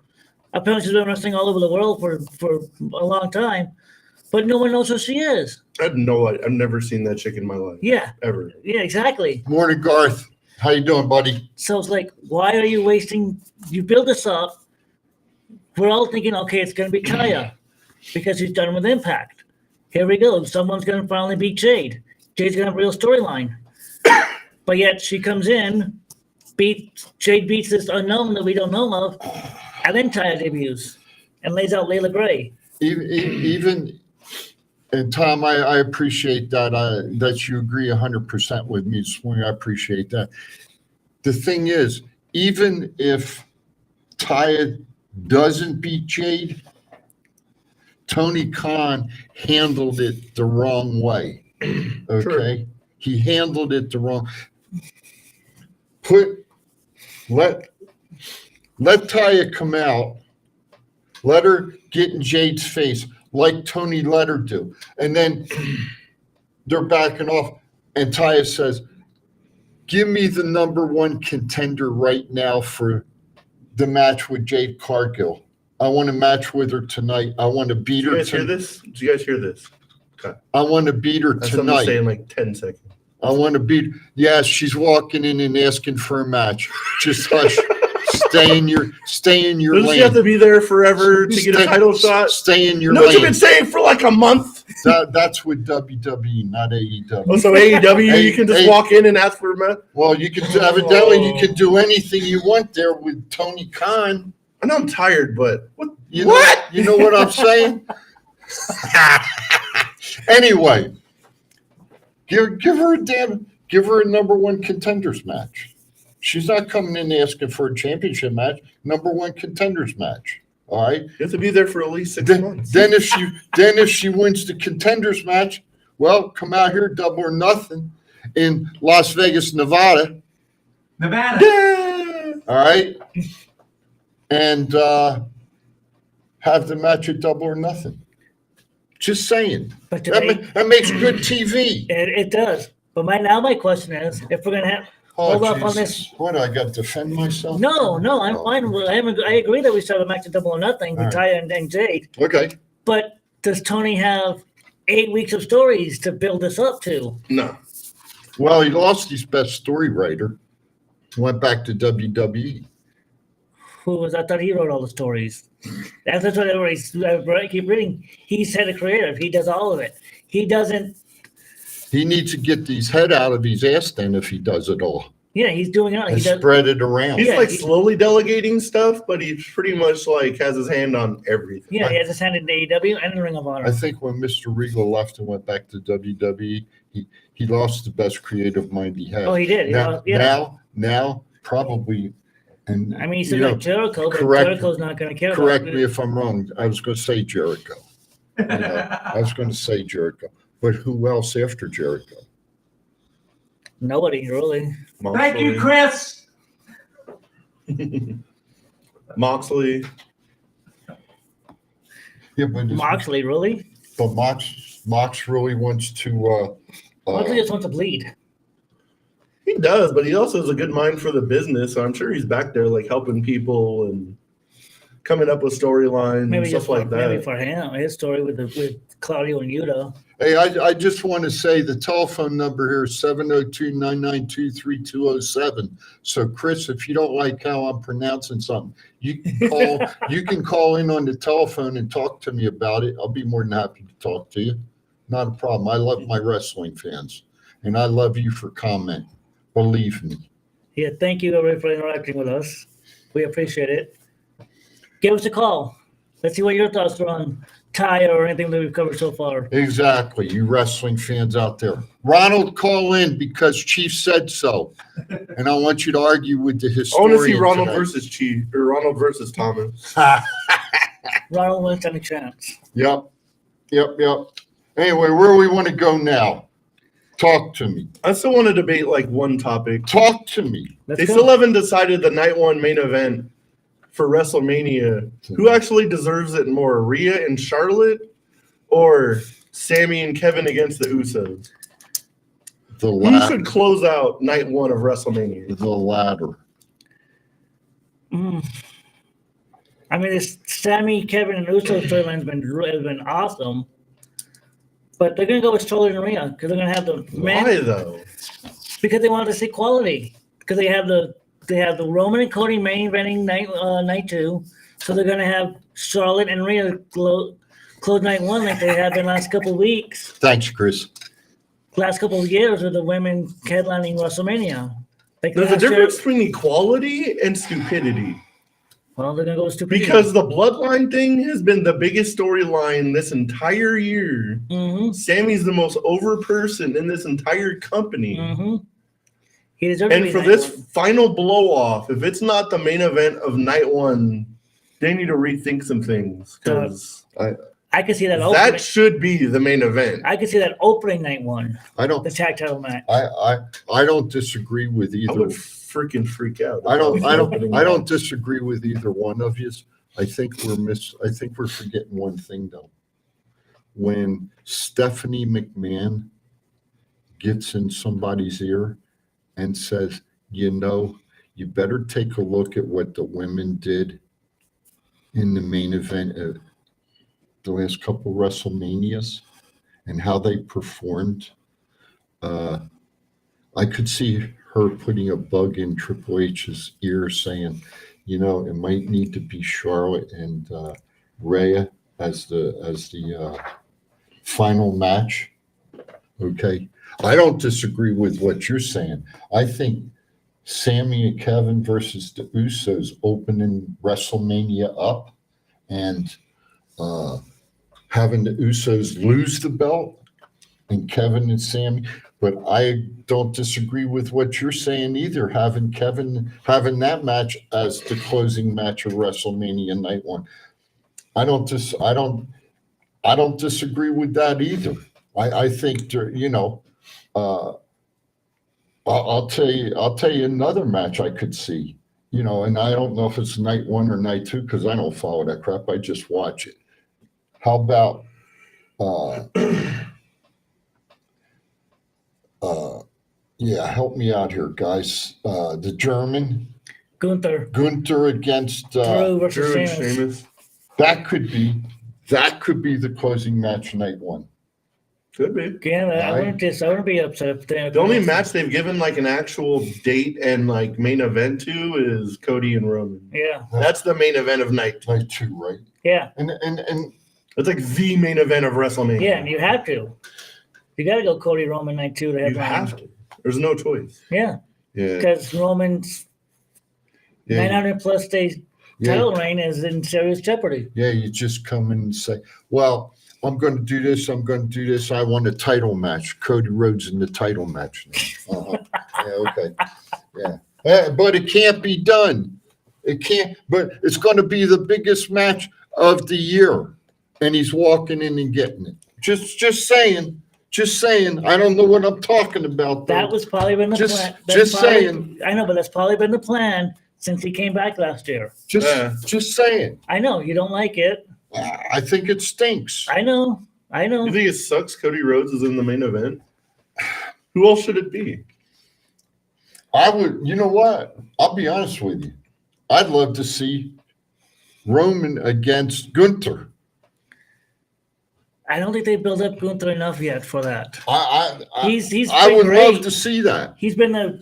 apparently she's been wrestling all over the world for a long time, but no one knows who she is. I had no idea. I've never seen that chick in my life. Yeah. Ever. Yeah, exactly. Morning, Garth. How you doing, buddy? So it's like, why are you wasting? You build this up. We're all thinking, okay, it's going to be Taya because she's done with Impact. Here we go. Someone's going to finally beat Jade. Jade's going to have a real storyline. But yet she comes in, Jade beats this unknown that we don't know of, and then Taya debuts and lays out Layla Gray. Even and Tom, I appreciate that that you agree 100% with me, Swing. I appreciate that. The thing is, even if Taya doesn't beat Jade, Tony Khan handled it the wrong way. Okay, True. He handled it the wrong. Let Taya come out. Let her get in Jade's face like Tony let her do. And then they're backing off. And Taya says, give me the number one contender right now for the match with Jade Cargill. I want to match with her tonight. I want to beat her. Did you guys hear this? Did you guys hear this? Okay. I want to beat her That's something to tonight. say in like 10 seconds. I want to beat. Yeah, she's walking in and asking for a match. Just hush. Stay in your Doesn't lane. she have to be there forever to get a title shot? Stay in your No, what you've lane. been saying for like a month. That's with WWE, not AEW. Oh, so AEW, you can just walk in and ask for a match? Well, you can evidently you can do anything you want there with Tony Khan. I know I'm tired, but what? You know what I'm saying? Anyway, give her a number one contenders match. She's not coming in asking for a championship match. Number one contenders match. All right. You have to be there for at least 6 months. Then if she wins the contenders match, well, come out here, Double or Nothing in Las Vegas, Nevada. Nevada. All right. And have the match at Double or Nothing. Just saying. But That makes good TV. it does. But my question is, if we're gonna have hold off on this. Jesus. What, I got to defend myself? No, I'm Oh. fine. I agree that we start a match at Double or Nothing with All right. Taya and Jade. Okay. But does Tony have 8 weeks of stories to build this up to? No. Well, he lost his best story writer. Went back to WWE. Who was? I thought he wrote all the stories. That's what I keep reading. He's head of creative. He does all of it. He doesn't. He needs to get his head out of his ass then if he does it all. Yeah, he's doing it all. He And does. spread it around. He's Yeah, like he- slowly delegating stuff, but he pretty much like has his hand on everything. Yeah, he has his hand in AEW and Ring of Honor. I think when Mr. Regal left and went back to WWE, he lost the best creative mind he had. Oh, he did. Now, probably, and I mean, he's you still know, got Jericho, but correct- Jericho's not going to care correct about me it. if I'm wrong. I was going to say Jericho. I was going to say Jericho, but who else after Jericho? Nobody, really. Thank you, Chris. Moxley. Yeah, but Moxley, really? but Mox really wants to. Moxley just wants to bleed. He does, but he also has a good mind for the business. So I'm sure he's back there like helping people and coming up with storylines Maybe and stuff just like that. maybe for him, his story with Claudio and Yuta. Hey, I just want to say the telephone number here is 702-992-3207. So, Chris, if you don't like how I'm pronouncing something, you can call in on the telephone and talk to me about it. I'll be more than happy to talk to you. Not a problem. I love my wrestling fans, and I love you for commenting. Believe me. Yeah, thank you everybody for interacting with us. We appreciate it. Give us a call. Let's see what your thoughts are on Taya or anything that we've covered so far. Exactly, you wrestling fans out there. Ronald, call in because Chief said so. And I want you to argue with the I historian. want to see Ronald today. versus Chief or Ronald versus Thomas. Ronald wins any chance. Yep. Anyway, where we want to go now? Talk to me. I still want to debate like one topic. Talk to me. Let's They go. still haven't decided the night one main event for WrestleMania. Who actually deserves it more, Rhea and Charlotte, or Sammy and Kevin against the Usos? The Who latter. should close out night one of WrestleMania? The latter. I mean, this Sammy, Kevin, and Uso storyline has been awesome. But they're going to go with Charlotte and Rhea because they're going to have the Why though? because they wanted to see quality. Because they have the Roman and Cody main eventing night 2, so they're going to have Charlotte and Rhea close night 1 like they have been last couple of weeks, Thanks, Chris. last couple of years with the women headlining WrestleMania. Like There's a last year- difference between equality and stupidity. Well, they're going to go with stupidity. Because the bloodline thing has been the biggest storyline this entire year. Mm-hmm. Sammy's the most over person in this entire company. Mm-hmm. He deserves to And be for night this 1. final blow off, if it's not the main event of night one, they need to rethink some things. Because I can see that opening. that should be the main event. I can see that opening night 1, I don't the tag title match. I don't disagree with I either. would freaking freak out. I don't disagree with either one of you. I think we're forgetting one thing though. When Stephanie McMahon gets in somebody's ear and says, you better take a look at what the women did in the main event of the last couple WrestleManias and how they performed. I could see her putting a bug in Triple H's ear saying, it might need to be Charlotte and Rhea as the final match. Okay. I don't disagree with what you're saying. I think Sammy and Kevin versus the Usos opening WrestleMania up and having the Usos lose the belt and Kevin and Sammy. But I don't disagree with what you're saying either. Having that match as the closing match of WrestleMania Night 1. I don't disagree with that either. I think I'll tell you another match I could see, and I don't know if it's night 1 or night 2 because I don't follow that crap. I just watch it. How about help me out here, guys. The German Gunther against Drew versus Drew and Sheamus. Sheamus. That could be the closing match night 1. Could be. Yeah, I wouldn't be upset if they. The only match they've given like an actual date and like main event to is Cody and Roman. Yeah. That's the main event of night 2. Night 2, right? Yeah. And it's like the main event of WrestleMania. Yeah, and you have to. You got to go Cody Roman night 2 to have. You have to. There's no choice. Yeah. Yeah. Because Roman's 900 plus days title reign is in serious jeopardy. Yeah, you just come in and say, well, I'm going to do this. I'm going to do this. I want a title match. Cody Rhodes in the title match. Yeah, okay. Yeah. But it can't be done. It can't. But it's going to be the biggest match of the year. And he's walking in and getting it. Just saying. Just saying. I don't know what I'm talking about. Though. That was probably been the plan. Saying. I know, but that's probably been the plan since he came back last year. Just saying. I know. You don't like it. I think it stinks. I know. You think it sucks Cody Rhodes is in the main event? Who else should it be? I would, you know what? I'll be honest with you. I'd love to see Roman against Gunther. I don't think they built up Gunther enough yet for that. He's I would great. love to see that. He's been a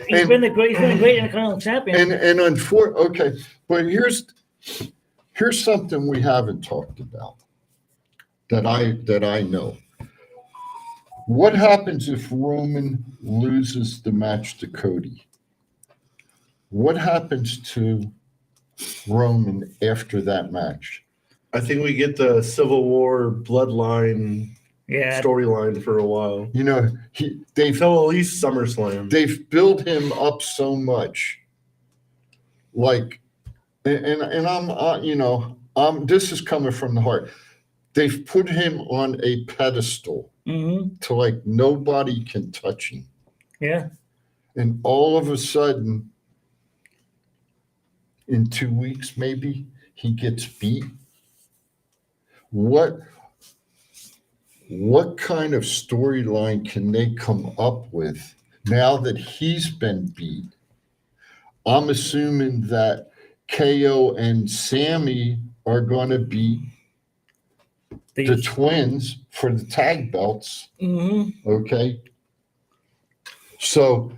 great Intercontinental champion. Okay, but here's something we haven't talked about that I know. What happens if Roman loses the match to Cody? What happens to Roman after that match? I think we get the Civil War bloodline storyline for a while. Until at least SummerSlam. They've built him up so much. Like, and I'm this is coming from the heart. They've put him on a pedestal to like nobody can touch him. Yeah. And all of a sudden, in 2 weeks, maybe he gets beat. What kind of storyline can they come up with now that he's been beat? I'm assuming that KO and Sammy are going to beat the twins for the tag belts. Mm-hmm. Okay. So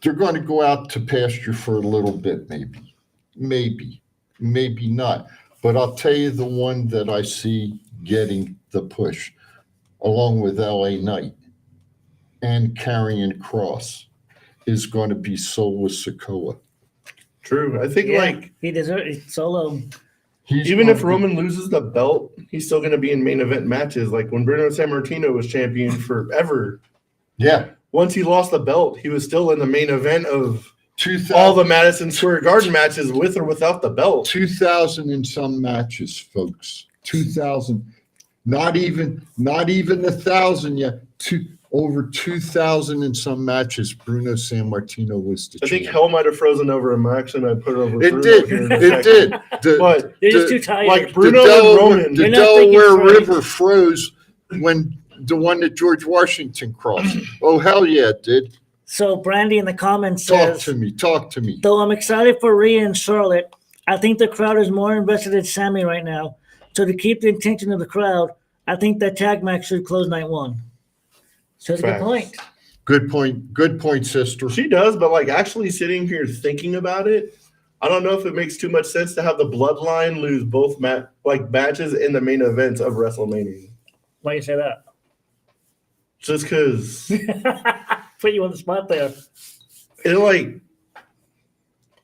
they're going to go out to pasture for a little bit, maybe not. But I'll tell you the one that I see getting the push, along with LA Knight and Karrion Kross, is going to be Solo Sikoa. True. I think he deserves it. Solo. Even if Roman loses the belt, he's still going to be in main event matches. Like when Bruno Sammartino was champion forever. Yeah. Once he lost the belt, he was still in the main event of all the Madison Square Garden matches with or without the belt. 2,000 in some matches, folks. 2,000. Not even 1,000 yet. Over 2,000 in some matches. Bruno Sammartino was the I think champ. hell might have frozen over a max, and I put it over. It Bruno did. here in a It second. did. But They're just too tired. like The Bruno and Roman, The You're not thinking Delaware straight. River froze when the one that George Washington crossed. Oh, hell yeah, it did. So Brandy in the comments Talk says, to me. Talk to me. though I'm excited for Rhea and Charlotte, I think the crowd is more invested in Sammy right now. So to keep the attention of the crowd, I think that tag match should close night one. So it's a good Facts. point. Good point. Good point, sister. she does, but like actually sitting here thinking about it, I don't know if it makes too much sense to have the Bloodline lose both matches in the main events of WrestleMania. Why you say that? Just because Put you on the spot there. it like,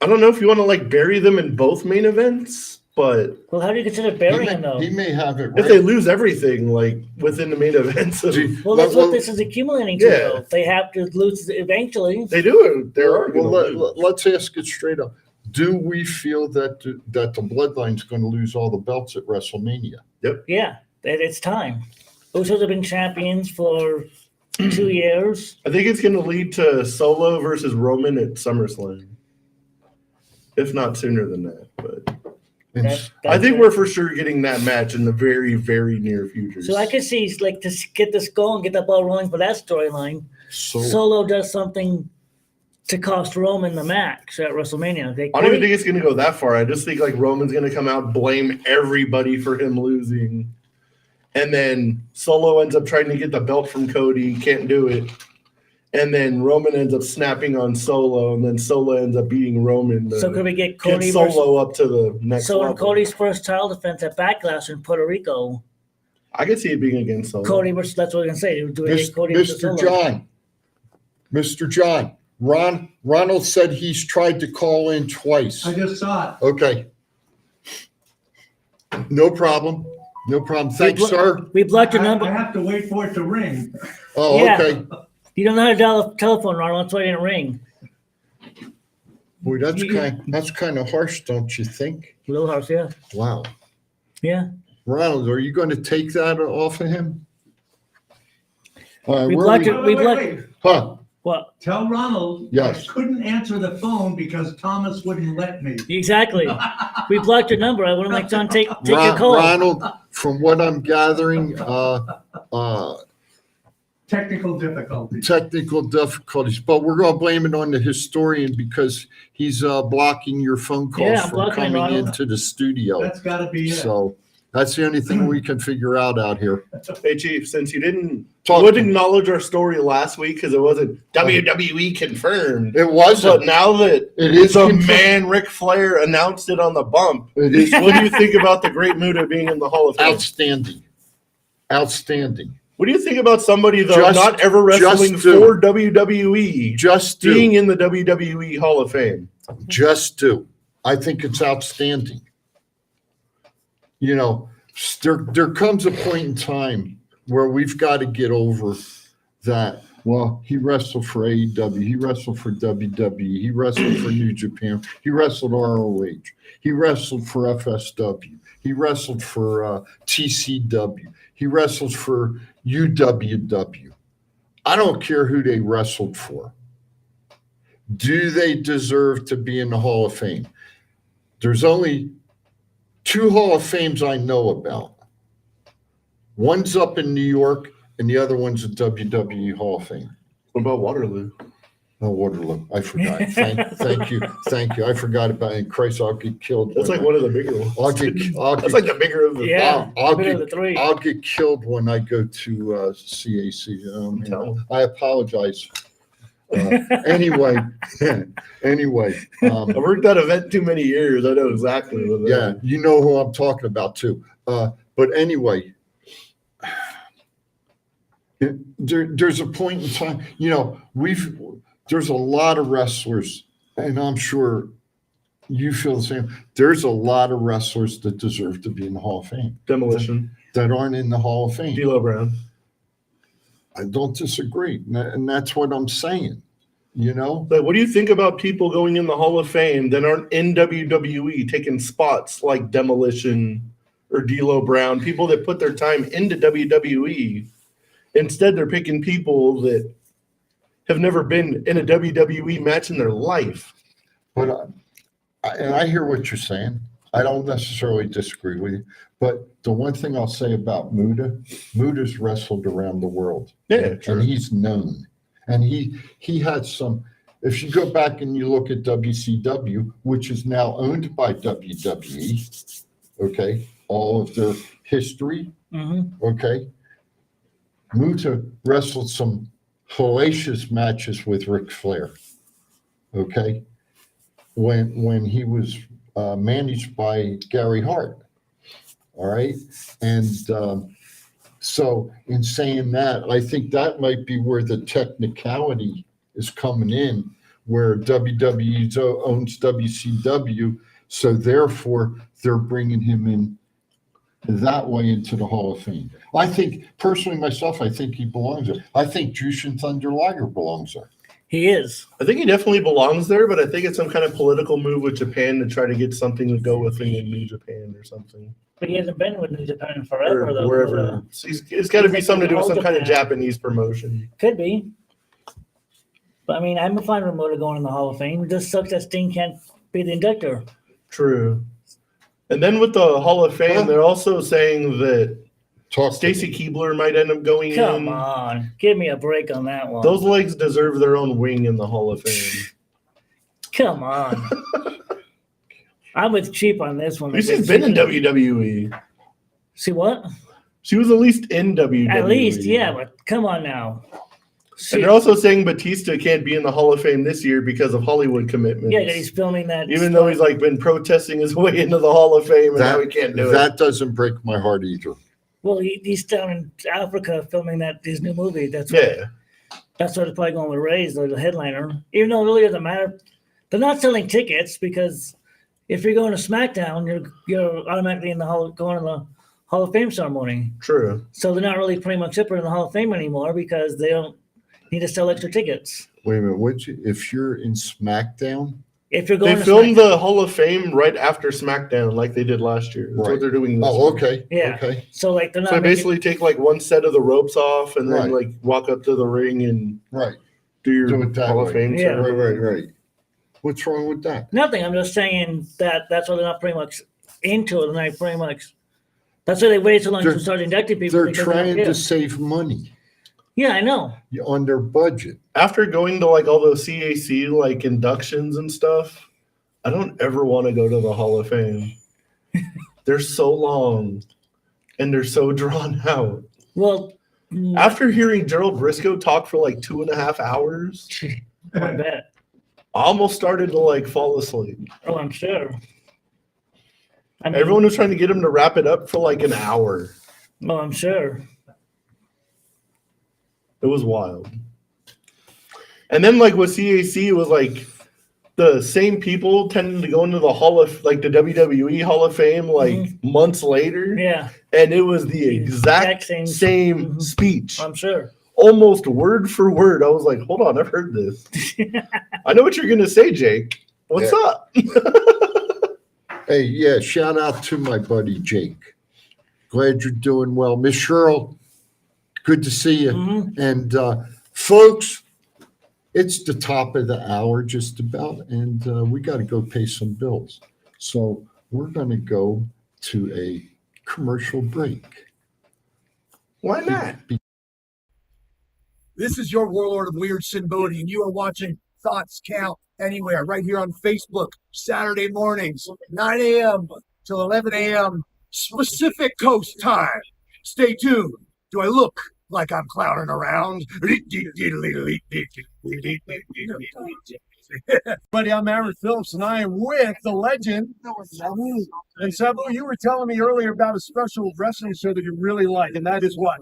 I don't know if you want to like bury them in both main events, but Well, how do you consider He burying may, him though? he may have it if they right. lose everything like within the main events, Gee, Well, that's well, what this is accumulating to. Yeah. Though. They have to lose eventually. they do it. There are well, going to lose. let's ask it straight up. Do we feel that the Bloodline's going to lose all the belts at WrestleMania? Yeah, it's time. Usos have been champions for 2 years. I think it's going to lead to Solo versus Roman at SummerSlam, if not sooner than that. But And I think we're for sure getting that match in the very, very near future. So I could see like to get this going, get that ball rolling for that storyline. so Solo does something to cost Roman the match at WrestleMania. I don't even think it's going to go that far. I just think like Roman's going to come out, blame everybody for him losing. And then Solo ends up trying to get the belt from Cody, can't do it. And then Roman ends up snapping on Solo, and then Solo ends up beating Roman. So could we get Cody Get versus Solo up to the next So in level. Cody's first title defense at Backlash in Puerto Rico, I could see it being against Solo. Cody versus that's what I'm gonna say. Do we get Cody versus Mr. Solo? John, Ronald said he's tried to call in twice. I just saw it. Okay. No problem. Thanks, sir. We blocked your I number. have to wait for it to ring. Oh, Yeah. okay. You don't know how to dial a telephone, Ronald. That's why it didn't ring. Boy, that's kind of harsh, don't you think? A little harsh, yeah. Wow. Yeah. Ronald, are you going to take that off of him? All right, We where blocked we- it. We blocked. Wait. Huh? What? Tell Ronald Yes. I couldn't answer the phone because Thomas wouldn't let me. Exactly. We blocked your number. I wouldn't like John take your call. Ronald, from what I'm gathering, Technical difficulties. technical difficulties, but we're going to blame it on the historian because he's blocking your phone calls Yeah, I'm from blocking coming Ronald. into the studio. That's got to be it. So that's the only thing we can figure out here. Hey, Chief, since you didn't Talk would to me. acknowledge our story last week because it wasn't WWE confirmed. It wasn't. But now that It is the confirmed. man Ric Flair announced it on the bump, It is what do you think about the Great Muta being in the Hall of Fame? outstanding. What do you think about somebody though Just- not ever wrestling just do. for WWE Just being do. in the WWE Hall of Fame? Just do. I think it's outstanding. You know, there comes a point in time where we've got to get over that. Well, he wrestled for AEW, he wrestled for WWE, he wrestled for New Japan, he wrestled ROH, he wrestled for FSW, he wrestled for TCW, he wrestled for UWW. I don't care who they wrestled for. Do they deserve to be in the Hall of Fame? There's only 2 Hall of Fames I know about. One's up in New York, and the other one's a WWE Hall of Fame. What about Waterloo? Oh, Waterloo. I forgot. Thank you. I forgot about it. Christ, I'll get killed. That's when like one of the bigger ones. That's like the bigger of the Yeah. I'll bit of the get, three. I'll get killed when I go to CAC. Tell 'em. I apologize. Anyway, I worked that event too many years. I know exactly what that yeah, is. you know who I'm talking about too. But anyway, there's a point in time, you know, there's a lot of wrestlers, and I'm sure you feel the same. There's a lot of wrestlers that deserve to be in the Hall of Fame Demolition. that aren't in the Hall of Fame. D'Lo Brown. I don't disagree. And that's what I'm saying, you know? But what do you think about people going in the Hall of Fame that aren't in WWE taking spots like Demolition or D'Lo Brown, people that put their time into WWE. Instead, they're picking people that have never been in a WWE match in their life. But I hear what you're saying. I don't necessarily disagree with you. But the one thing I'll say about Muda's wrestled around the world. Yeah, true. And he's known. And he had some, if you go back and you look at WCW, which is now owned by WWE, okay, all of their history, okay, Muta wrestled some hellacious matches with Ric Flair, okay, when he was managed by Gary Hart, all right? And so in saying that, I think that might be where the technicality is coming in, where WWE owns WCW, so therefore they're bringing him in that way into the Hall of Fame. I think, personally myself, I think he belongs there. I think Jushin Thunder Liger belongs there. He is. I think he definitely belongs there, but I think it's some kind of political move with Japan to try to get something to go with in New Japan or something. But he hasn't been with New Japan forever, Or though. wherever. So it's got to be something to do with some kind of Japanese promotion. Could be. But I mean, I'm fine with Muta going in the Hall of Fame. It just sucks that Sting can't be the inductor. True. And then with the Hall of Fame, they're also saying that Stacy Keibler might end up going in. Come on. Give me a break on that one. Those legs deserve their own wing in the Hall of Fame. Come on. I'm with Cheap on this one. At least she's been in WWE. See what? She was at least in WWE. At least, yeah, but come on now. And they're also saying Batista can't be in the Hall of Fame this year because of Hollywood commitments. Yeah, he's filming that. Even though he's like been protesting his way into the Hall of Fame and now he can't do it. That doesn't break my heart either. Well, he's down in Africa filming his new movie. That's yeah. That's why they're probably going with Ray's, the headliner. Even though it really doesn't matter. They're not selling tickets because if you're going to SmackDown, you're automatically going to the Hall of Fame ceremony. True. So they're not really putting much in the Hall of Fame anymore because they don't need to sell extra tickets. Wait a minute. If you're in SmackDown? If you're going they to filmed SmackDown, the Hall of Fame right after SmackDown like they did last year. That's what they're doing this year. Okay. Yeah. Okay. So like they're not So they basically take like one set of the ropes off and then like walk up to the ring and do your Do it that Hall way. of Fame. Yeah. ceremony. Right. What's wrong with that? nothing. I'm just saying that's why they're not pretty much into it. And I pretty much that's why they waited so long to start inducting people. They're because trying yeah. to save money Yeah, I know. on their budget. After going to like all those CAC like inductions and stuff, I don't ever want to go to the Hall of Fame. They're so long and they're so drawn out. Well, After hearing Gerald Briscoe talk for like 2.5 hours, I bet. I almost started to like fall asleep. Oh, I'm sure. I mean, Everyone was trying to get him to wrap it up for like an hour. Oh, I'm sure. It was wild. And then like with CAC, it was like the same people tending to go into the Hall of like the WWE Hall of Fame like months later. Yeah, And it was the exact same. same speech. I'm sure. Almost word for word. I was like, hold on, I've heard this. I know what you're gonna say, Jake. What's up? Hey, yeah, shout out to my buddy Jake. Glad you're doing well. Miss Cheryl, good to see you. And folks, it's the top of the hour just about, and we got to go pay some bills. So we're going to go to a commercial break. Why not? This is your warlord of weird Sin Bodhi, and you are watching Thoughts Count Anywhere right here on Facebook, Saturday mornings, 9 a.m. till 11 a.m. Pacific Coast time. Stay tuned. Do I look like I'm clowning around? Buddy, I'm Aaron Phillips, and I am with the legend, Sabu. And Sabu, you were telling me earlier about a special wrestling show that you really like, and that is what?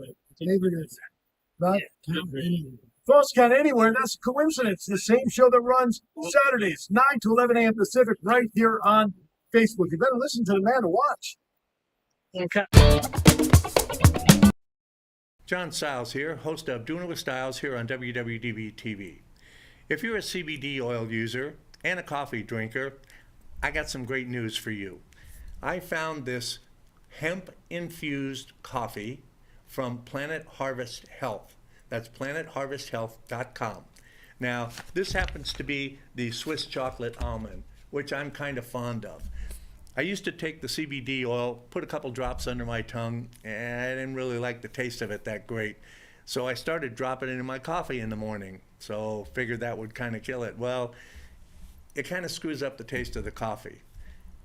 Thoughts Count Anywhere, that's a coincidence. The same show that runs Saturdays, 9 to 11 a.m. Pacific, right here on Facebook. You better listen to the man to watch. Okay. John Styles here, host of Doing It with Styles here on WWDB TV. If you're a CBD oil user and a coffee drinker, I got some great news for you. I found this hemp-infused coffee from Planet Harvest Health. That's planetharvesthealth.com. Now, this happens to be the Swiss chocolate almond, which I'm kind of fond of. I used to take the CBD oil, put a couple drops under my tongue, and I didn't really like the taste of it that great. So I started dropping it in my coffee in the morning. So figured that would kind of kill it. Well, it kind of screws up the taste of the coffee.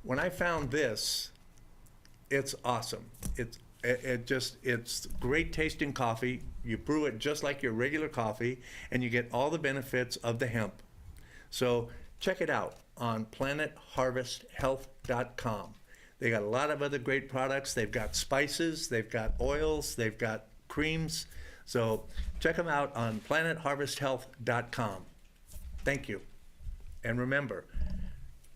When I found this, it's awesome. It's great tasting coffee. You brew it just like your regular coffee, and you get all the benefits of the hemp. So check it out on planetharvesthealth.com. They got a lot of other great products. They've got spices, they've got oils, they've got creams. So check them out on planetharvesthealth.com. Thank you. And remember,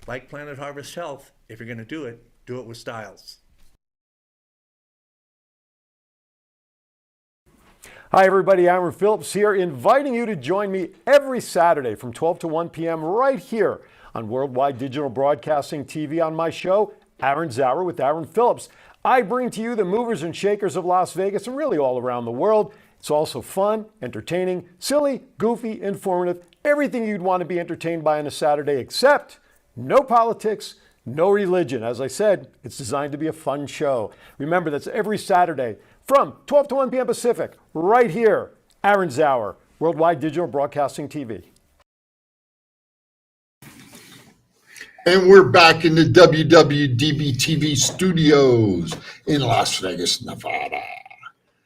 like Planet Harvest Health, if you're going to do it with styles. Hi, everybody. Aaron Phillips here, inviting you to join me every Saturday from 12 to 1 p.m. right here on Worldwide Digital Broadcasting TV on my show, Aaron's Hour with Aaron Phillips. I bring to you the movers and shakers of Las Vegas and really all around the world. It's also fun, entertaining, silly, goofy, informative, everything you'd want to be entertained by on a Saturday, except no politics, no religion. As I said, it's designed to be a fun show. Remember, that's every Saturday from 12 to 1 p.m. Pacific, right here, Aaron's Hour, Worldwide Digital Broadcasting TV. And we're back in the WWDB TV studios in Las Vegas, Nevada.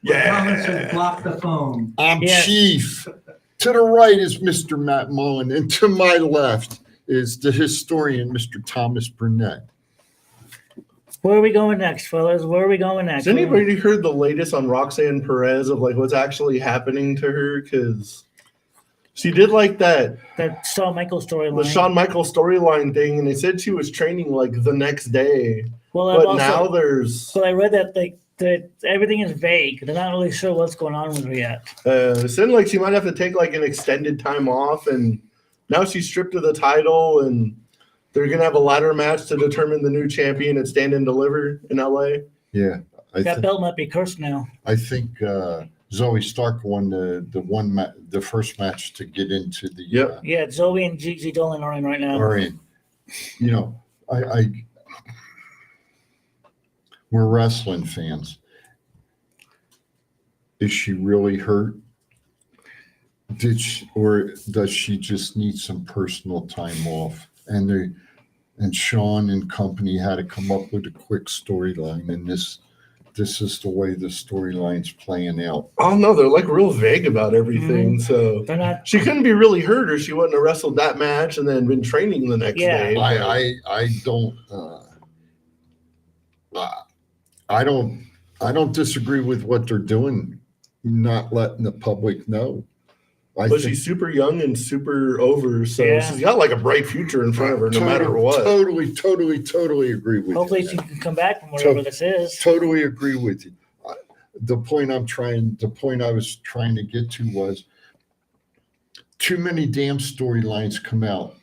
Thomas has blocked the phone. I'm Yes. Chief. To the right is Mr. Matt Mullen, and to my left is the historian, Mr. Thomas Burnett. Where are we going next, fellas? Where are we going next? Has anybody heard the latest on Roxanne Perez of like what's actually happening to her? Because she did like that Shawn Michaels storyline. the Shawn Michaels storyline thing, and they said she was training like the next day. Well, But now there's I read that everything is vague. They're not really sure what's going on with her yet. it said like she might have to take like an extended time off, and now she's stripped of the title, and they're gonna have a ladder match to determine the new champion at Stand and Deliver in LA. Yeah, That belt might be cursed now. I think Zoe Stark won the first match to get into the. Yep. Yeah, Zoe and Gigi Dolan are in right now. Are in. You know, we're wrestling fans. Is she really hurt? Or does she just need some personal time off? And Shawn and company had to come up with a quick storyline, and this is the way the storyline's playing out. Oh no, they're like real vague about everything. So They're not. she couldn't be really hurt, or she wouldn't have wrestled that match and then been training the next Yeah. day. I don't disagree with what they're doing, not letting the public know. But she's super young and super over, so Yeah. she's got like a bright future in front of her, no matter what. Totally agree with Hopefully you. she can come back from wherever this is. Totally agree with you. The point I was trying to get to was too many damn storylines come out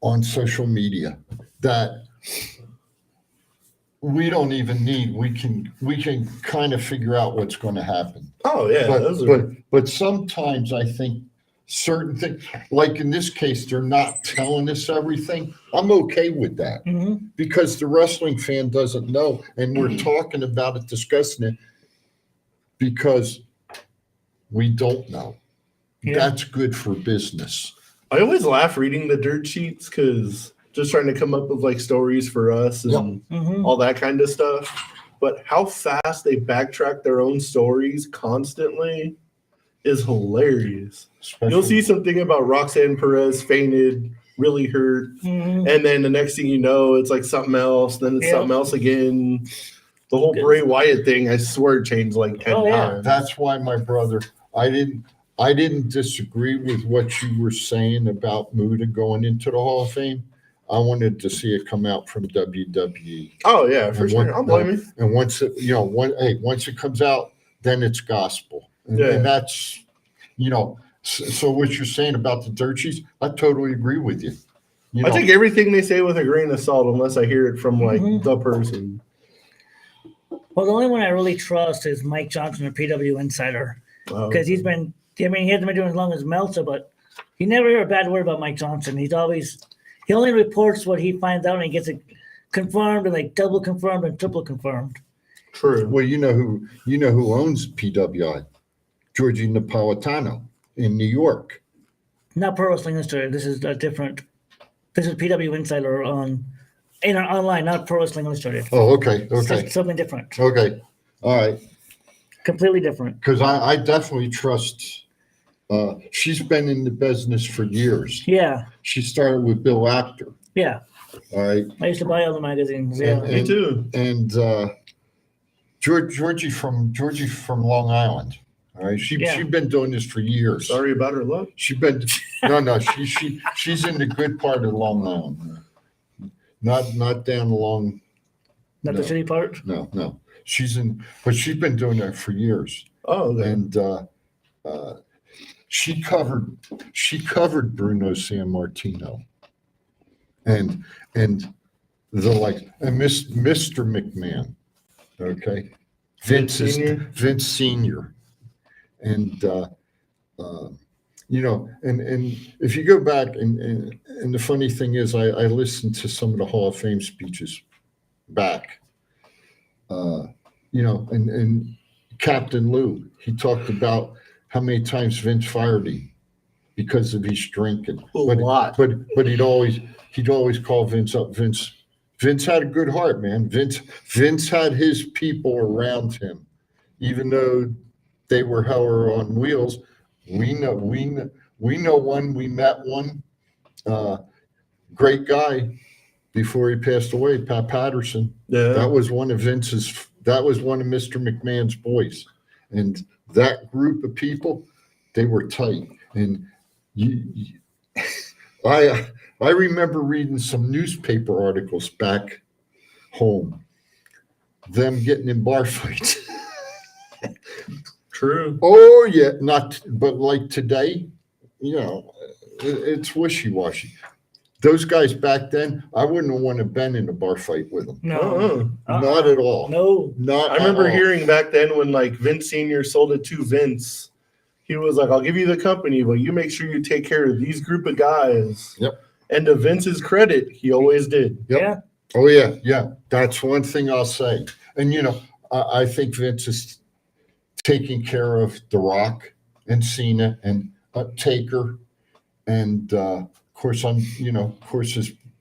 on social media that we don't even need. We can kind of figure out what's going to happen. Oh yeah, But sometimes I think certain things, like in this case, they're not telling us everything. I'm okay with that Mm-hmm. because the wrestling fan doesn't know, and we're talking about it, discussing it because we don't know. Yeah. That's good for business. I always laugh reading the dirt sheets because just trying to come up with like stories for us and Mm-hmm. all that kind of stuff. But how fast they backtrack their own stories constantly is hilarious. You'll see something about Roxanne Perez fainted, really hurt, Mm-hmm. and then the next thing you know, it's like something else, then it's Yeah. something else again. The whole Bray Wyatt thing, I swear, changed like 10 Oh, yeah. times. That's why, my brother, I didn't disagree with what you were saying about Muta going into the Hall of Fame. I wanted to see it come out from WWE. Oh yeah, for And sure. I'll blame you. And once it, once it comes out, then it's gospel. And, Yeah. and that's, so what you're saying about the dirt sheets, I totally agree with you. I take everything they say with a grain of salt unless I hear it from like Mhm. the person. Well, the only one I really trust is Mike Johnson, a PW Insider, Oh, because he hasn't been doing as long as Meltzer, but you never hear a bad word about Mike Johnson. He only reports what he finds out, and he gets it confirmed and like double confirmed and triple confirmed. true. Well, you know who owns PWI? Georgie Napolitano in New York. Not Pro Wrestling Illustrated. This is a different. This is PW Insider online, not Pro Wrestling Illustrated. Oh, okay, It's okay, just something different, okay. All right. completely different. Because I definitely trust. She's been in the business for years. Yeah, She started with Bill Apter. yeah. All right. I used to buy all the magazines. Yeah, And- Me too. And Georgie from Long Island. All right. She's been doing this for years. Sorry about her luck. She's been she's in the good part of Long Island. Not down along. not No. the shitty part. No. But she's been doing that for years. Oh, okay. And she covered Bruno Sammartino, and Mr. McMahon, okay, Vince Sr.? Vince Senior, and and if you go back and the funny thing is I listened to some of the Hall of Fame speeches back, and Captain Lou, he talked about how many times Vince fired him because of his drinking. A lot. But he'd always call Vince up. Vince had a good heart, man. Vince had his people around him, even though they were hell on wheels. We know one. We met one. Great guy. Before he passed away, Pat Patterson. Yeah. That was one of Mr. McMahon's boys. And that group of people, they were tight. And I remember reading some newspaper articles back home, them getting in bar fights. True. Oh yeah, but like today, it's wishy-washy. Those guys back then, I wouldn't want to been in a bar fight with them. No, Not at all. no. Not. I remember at all. hearing back then when like Vince Sr. sold it to Vince, he was like, I'll give you the company, but you make sure you take care of these group of guys. Yep. And to Vince's credit, he always did. Yep. Yeah, Oh yeah. That's one thing I'll say. And I think Vince is taking care of The Rock and Cena and Taker, and of course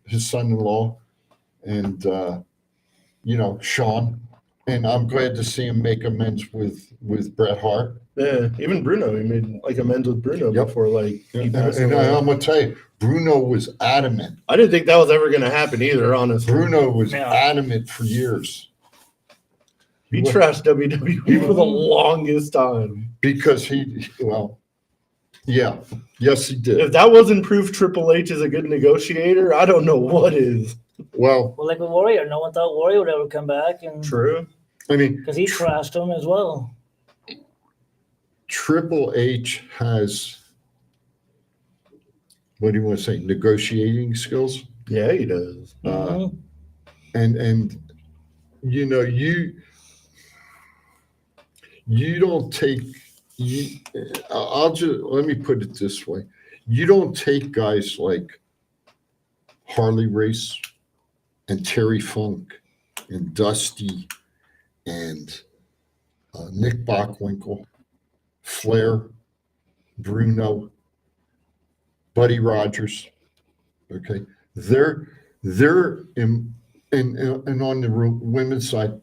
his son-in-law, and Sean. And I'm glad to see him make amends with Bret Hart. Yeah. Even Bruno, he made like amends with Bruno Yep. before like he And passed I'm away. gonna tell you, Bruno was adamant. I didn't think that was ever gonna happen either, honestly. Bruno was Yeah. adamant for years. He trashed WWE for the longest time. Because yes, he did. If that wasn't proof Triple H is a good negotiator, I don't know what is. Well, well, like with Warrior, no one thought Warrior would ever come back, and True. I mean, because he trashed him as well. Triple H has, what do you want to say, negotiating skills? Yeah, he does. Mhm. And you don't take, let me put it this way. You don't take guys like Harley Race and Terry Funk and Dusty and Nick Bockwinkel, Flair, Bruno, Buddy Rogers. Okay, they're in, and on the women's side,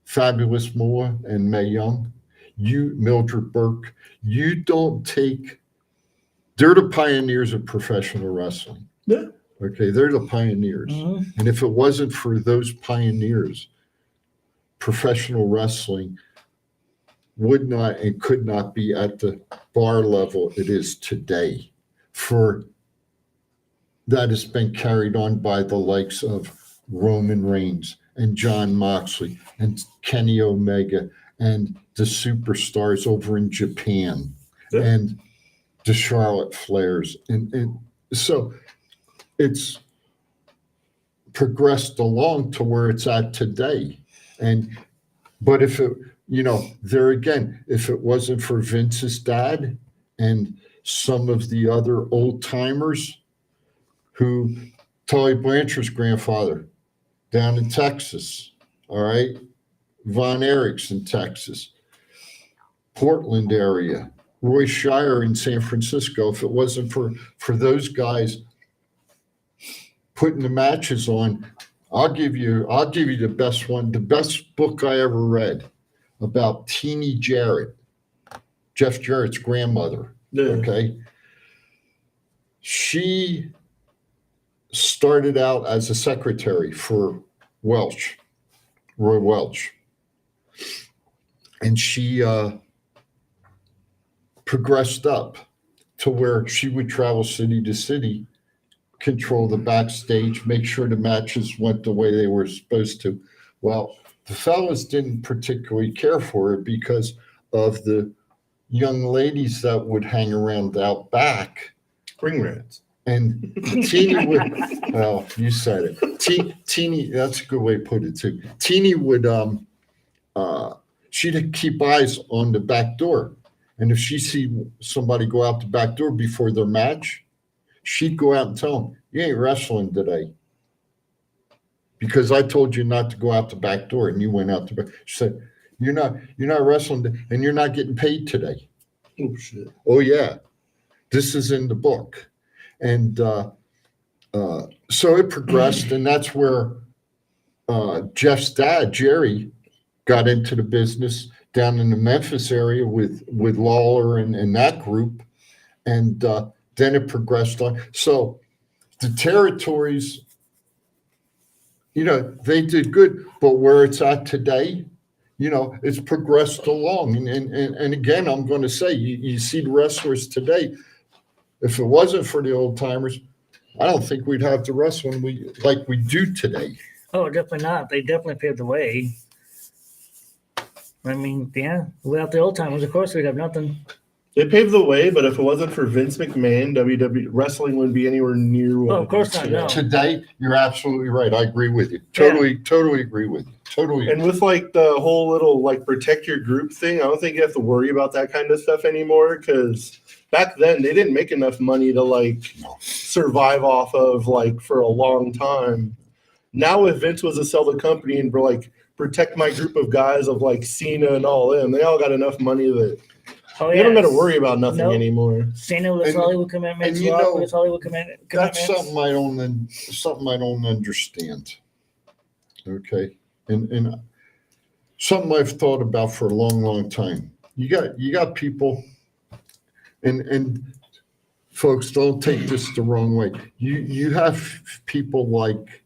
Fabulous Moolah and Mae Young, Mildred Burke. You don't take. They're the pioneers of professional wrestling. Yeah. Okay, they're the pioneers. Mhm. And if it wasn't for those pioneers, professional wrestling would not and could not be at the bar level it is today. For that has been carried on by the likes of Roman Reigns and John Moxley and Kenny Omega and the superstars over in Japan Yeah. and the Charlotte Flairs. And so it's progressed along to where it's at today. And But if it, there again, if it wasn't for Vince's dad and some of the other old timers who, Tully Blanchard's grandfather down in Texas, all right, Von Erichs in Texas, Portland area, Roy Shire in San Francisco, if it wasn't for those guys putting the matches on, I'll give you the best one, the best book I ever read about Teenie Jarrett, Jeff Jarrett's grandmother. Yeah. Okay. She started out as a secretary for Roy Welch. And she progressed up to where she would travel city to city, control the backstage, make sure the matches went the way they were supposed to. Well, the fellas didn't particularly care for it because of the young ladies that would hang around out back. Ring rats. And Teenie would, well, you said it. Teenie, that's a good way to put it too. Teenie would, she'd keep eyes on the back door. And if she see somebody go out the back door before their match, she'd go out and tell them, you ain't wrestling today. Because I told you not to go out the back door and you went out the back. She said, you're not wrestling and you're not getting paid today. Oh, shit. Oh, yeah. This is in the book. And so it progressed, and that's where Jeff's dad, Jerry, got into the business down in the Memphis area with Lawler and that group. And then it progressed on. So the territories, they did good, but where it's at today, it's progressed along. And again, I'm going to say, you see the wrestlers today. If it wasn't for the old timers, I don't think we'd have the wrestling like we do today. Oh, definitely not. They definitely paved the way. I mean, yeah, without the old timers, of course, we'd have nothing. They paved the way, but if it wasn't for Vince McMahon, WWE wrestling wouldn't be anywhere near what Oh, of course not, no. Today, you're absolutely right. I agree with you. Totally agree with you. Totally. And with like the whole little like protect your group thing, I don't think you have to worry about that kind of stuff anymore, because back then they didn't make enough money to like survive off of like for a long time. Now if Vince was to sell the company and like protect my group of guys of like Cena and all them, they all got enough money that they don't got to worry about nothing anymore. Cena with his Hollywood commitments, Rock with his Hollywood commitments. That's something I don't understand. Okay. And something I've thought about for a long, long time. You got people, and folks, don't take this the wrong way. You have people like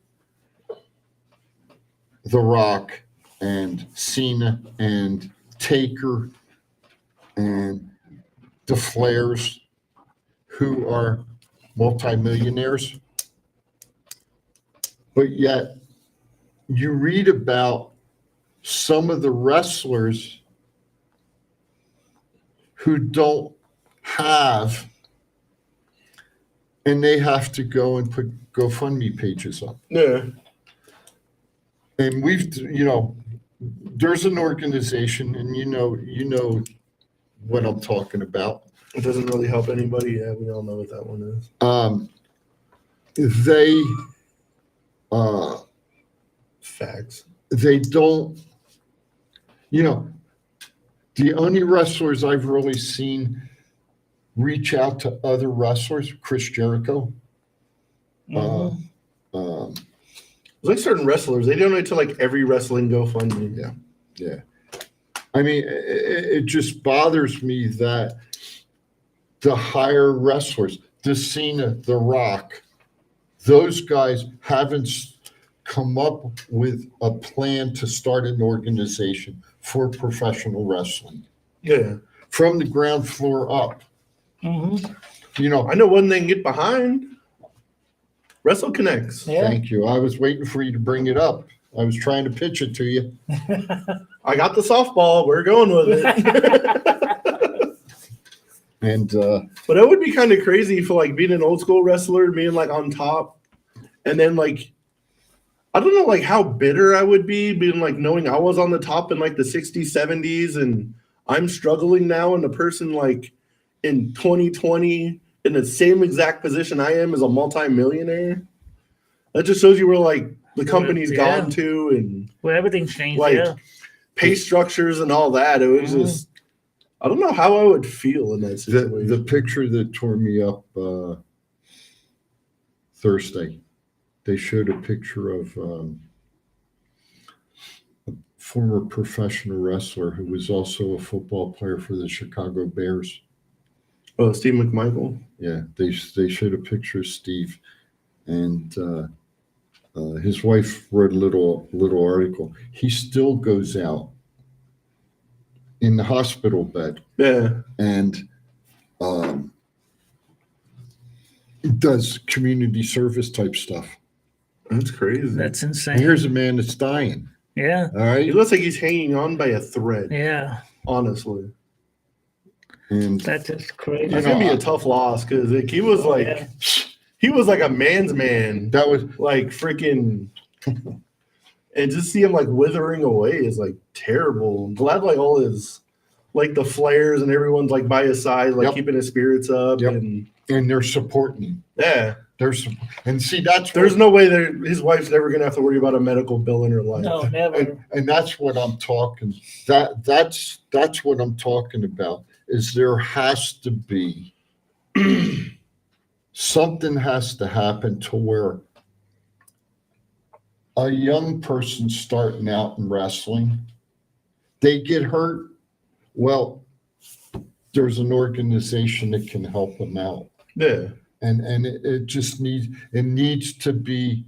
The Rock and Cena and Taker and the Flairs who are multimillionaires, but yet you read about some of the wrestlers who don't have, and they have to go and put GoFundMe pages up. Yeah. And we've, there's an organization, and you know what I'm talking about. It doesn't really help anybody. Yeah, we all know what that one is. They Facts. They don't, the only wrestlers I've really seen reach out to other wrestlers, Chris Jericho. Like certain wrestlers, they donate to like every wrestling GoFundMe. Yeah. I mean, it just bothers me that the higher wrestlers, the Cena, The Rock, those guys haven't come up with a plan to start an organization for professional wrestling. Yeah. From the ground floor up. Mm-hmm. I know one they can get behind. Wrestle Connects. Yeah. Thank you. I was waiting for you to bring it up. I was trying to pitch it to you. I got the softball. We're going with it. And but it would be kind of crazy for like being an old school wrestler, being like on top, and then like I don't know like how bitter I would be being like knowing I was on the top in like the 60s, 70s, and I'm struggling now, and the person like in 2020 in the same exact position I am is a multi-millionaire. That just shows you where like the company's gone to and where everything's changed. like Yeah. pay structures and all that. It was just I don't know how I would feel in that situation. The picture that tore me up Thursday, they showed a picture of a former professional wrestler who was also a football player for the Chicago Bears. Oh, Steve McMichael. Yeah, they showed a picture of Steve, and his wife wrote a little article. He still goes out in the hospital bed. Yeah. And does community service type stuff. That's crazy. That's And insane. here's a man that's dying. Yeah. All right. He looks like he's hanging on by a thread. Yeah. Honestly. And That's just crazy. It's gonna be a tough loss because like, he was like yeah. he was like a man's man. that was Like freaking and just see him like withering away is like terrible. I'm glad like all his like the flares and everyone's like by his side, like Yep. keeping his spirits up. Yep. And they're supporting him. yeah. And see, that's There's no way that his wife's never gonna have to worry about a medical bill in her life. No, never. and that's what I'm talking. That's what I'm talking about. Is there has to be something has to happen to where a young person starting out in wrestling, they get hurt. Well, there's an organization that can help them out. Yeah. And it just needs to be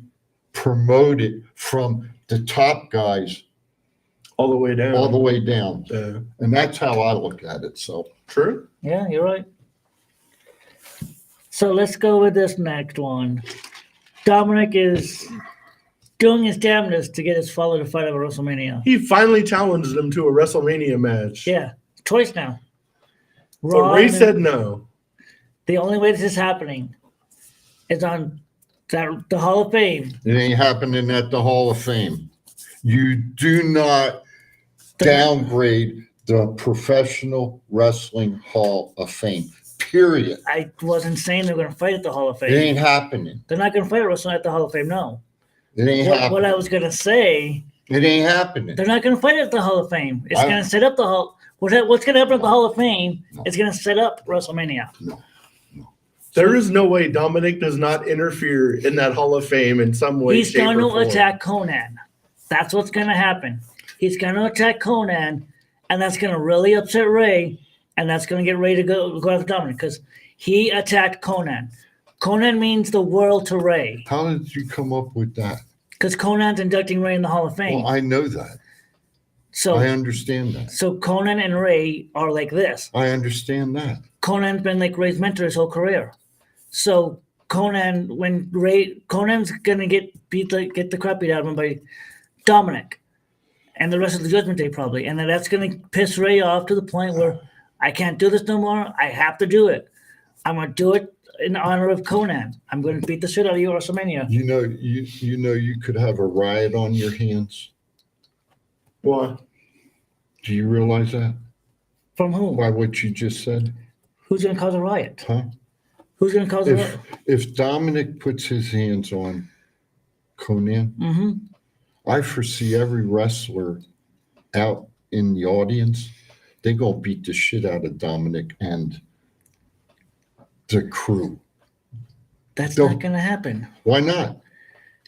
promoted from the top guys All the way down. all the way down. Yeah. And that's how I look at it. So True. Yeah, you're right. So let's go with this next one. Dominic is doing his damnedest to get his father to fight at WrestleMania. He finally challenged him to a WrestleMania match. Yeah, twice now. But Raw Ray and- said no. the only way this is happening is on the Hall of Fame. it ain't happening at the Hall of Fame. You do not downgrade the Professional Wrestling Hall of Fame. Period. I wasn't saying they're going to fight at the Hall of It Fame. ain't happening. They're not going to fight at WrestleMania at the Hall of Fame. No. It ain't What happening. I was going to say, It ain't happening. they're not going to fight at the Hall of Fame. It's I- going to set up the Hall. What's going to happen at the Hall of Fame? No. It's going to set up WrestleMania. There is no way Dominic does not interfere in that Hall of Fame in some way. He's shape, going or to form. attack Conan. That's what's going to happen. He's going to attack Conan, and that's going to really upset Ray, and that's going to get Ray to go after Dominic because he attacked Conan. Conan means the world to Ray How did you come up with that? because Conan's inducting Ray in the Hall of Fame. Well, I know that. so, I understand that. so Conan and Ray are like this. I understand that. Conan's been like Ray's mentor his whole career. So Conan's gonna get the crap beat out of him by Dominic and the rest of the Judgment Day probably, and then that's gonna piss Ray off to the point where I can't do this no more. I have to do it. I'm gonna do it in honor of Conan. I'm gonna beat the shit out of you at WrestleMania. You know you could have a riot on your hands. Why? Do you realize that? From whom? By what you just said? Who's gonna cause a riot? Huh? Who's gonna cause a riot? If Dominic puts his hands on Conan, Mm-hmm. I foresee every wrestler out in the audience, they gonna beat the shit out of Dominic and the crew. That's Don't- not gonna happen. Why not?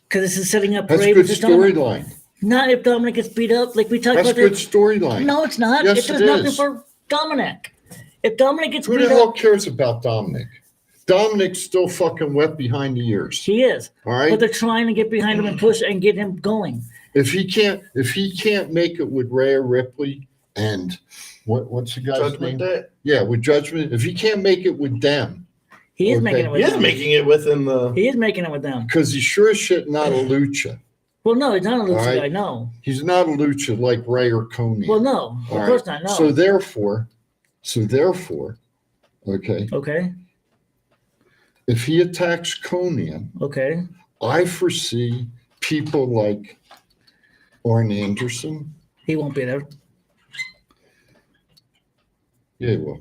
Because this is setting up That's Ray good versus Dominic. storyline. Not if Dominic gets beat up, like we talked That's about. good this. storyline. No, it's not. Yes, It does it nothing is. for Dominic. If Dominic gets Who beat the hell up, cares about Dominic? Dominic's still fucking wet behind the ears. he is. All right. But they're trying to get behind him and push and get him going. If he can't make it with Rhea Ripley and what's the guy's Judgment name? Day. Yeah, with Judgment. If he can't make it with them, He is Okay. making it with He is them. making it within the. He is making it with them. because he's sure as shit not a lucha. Well, no, he's not a lucha All right. guy. No. He's not a lucha like Ray or Coney. Well, no. Of All course right. not. No. So therefore, okay, okay. if he attacks Conan, Okay. I foresee people like Arn Anderson. He won't be there. Yeah, he will.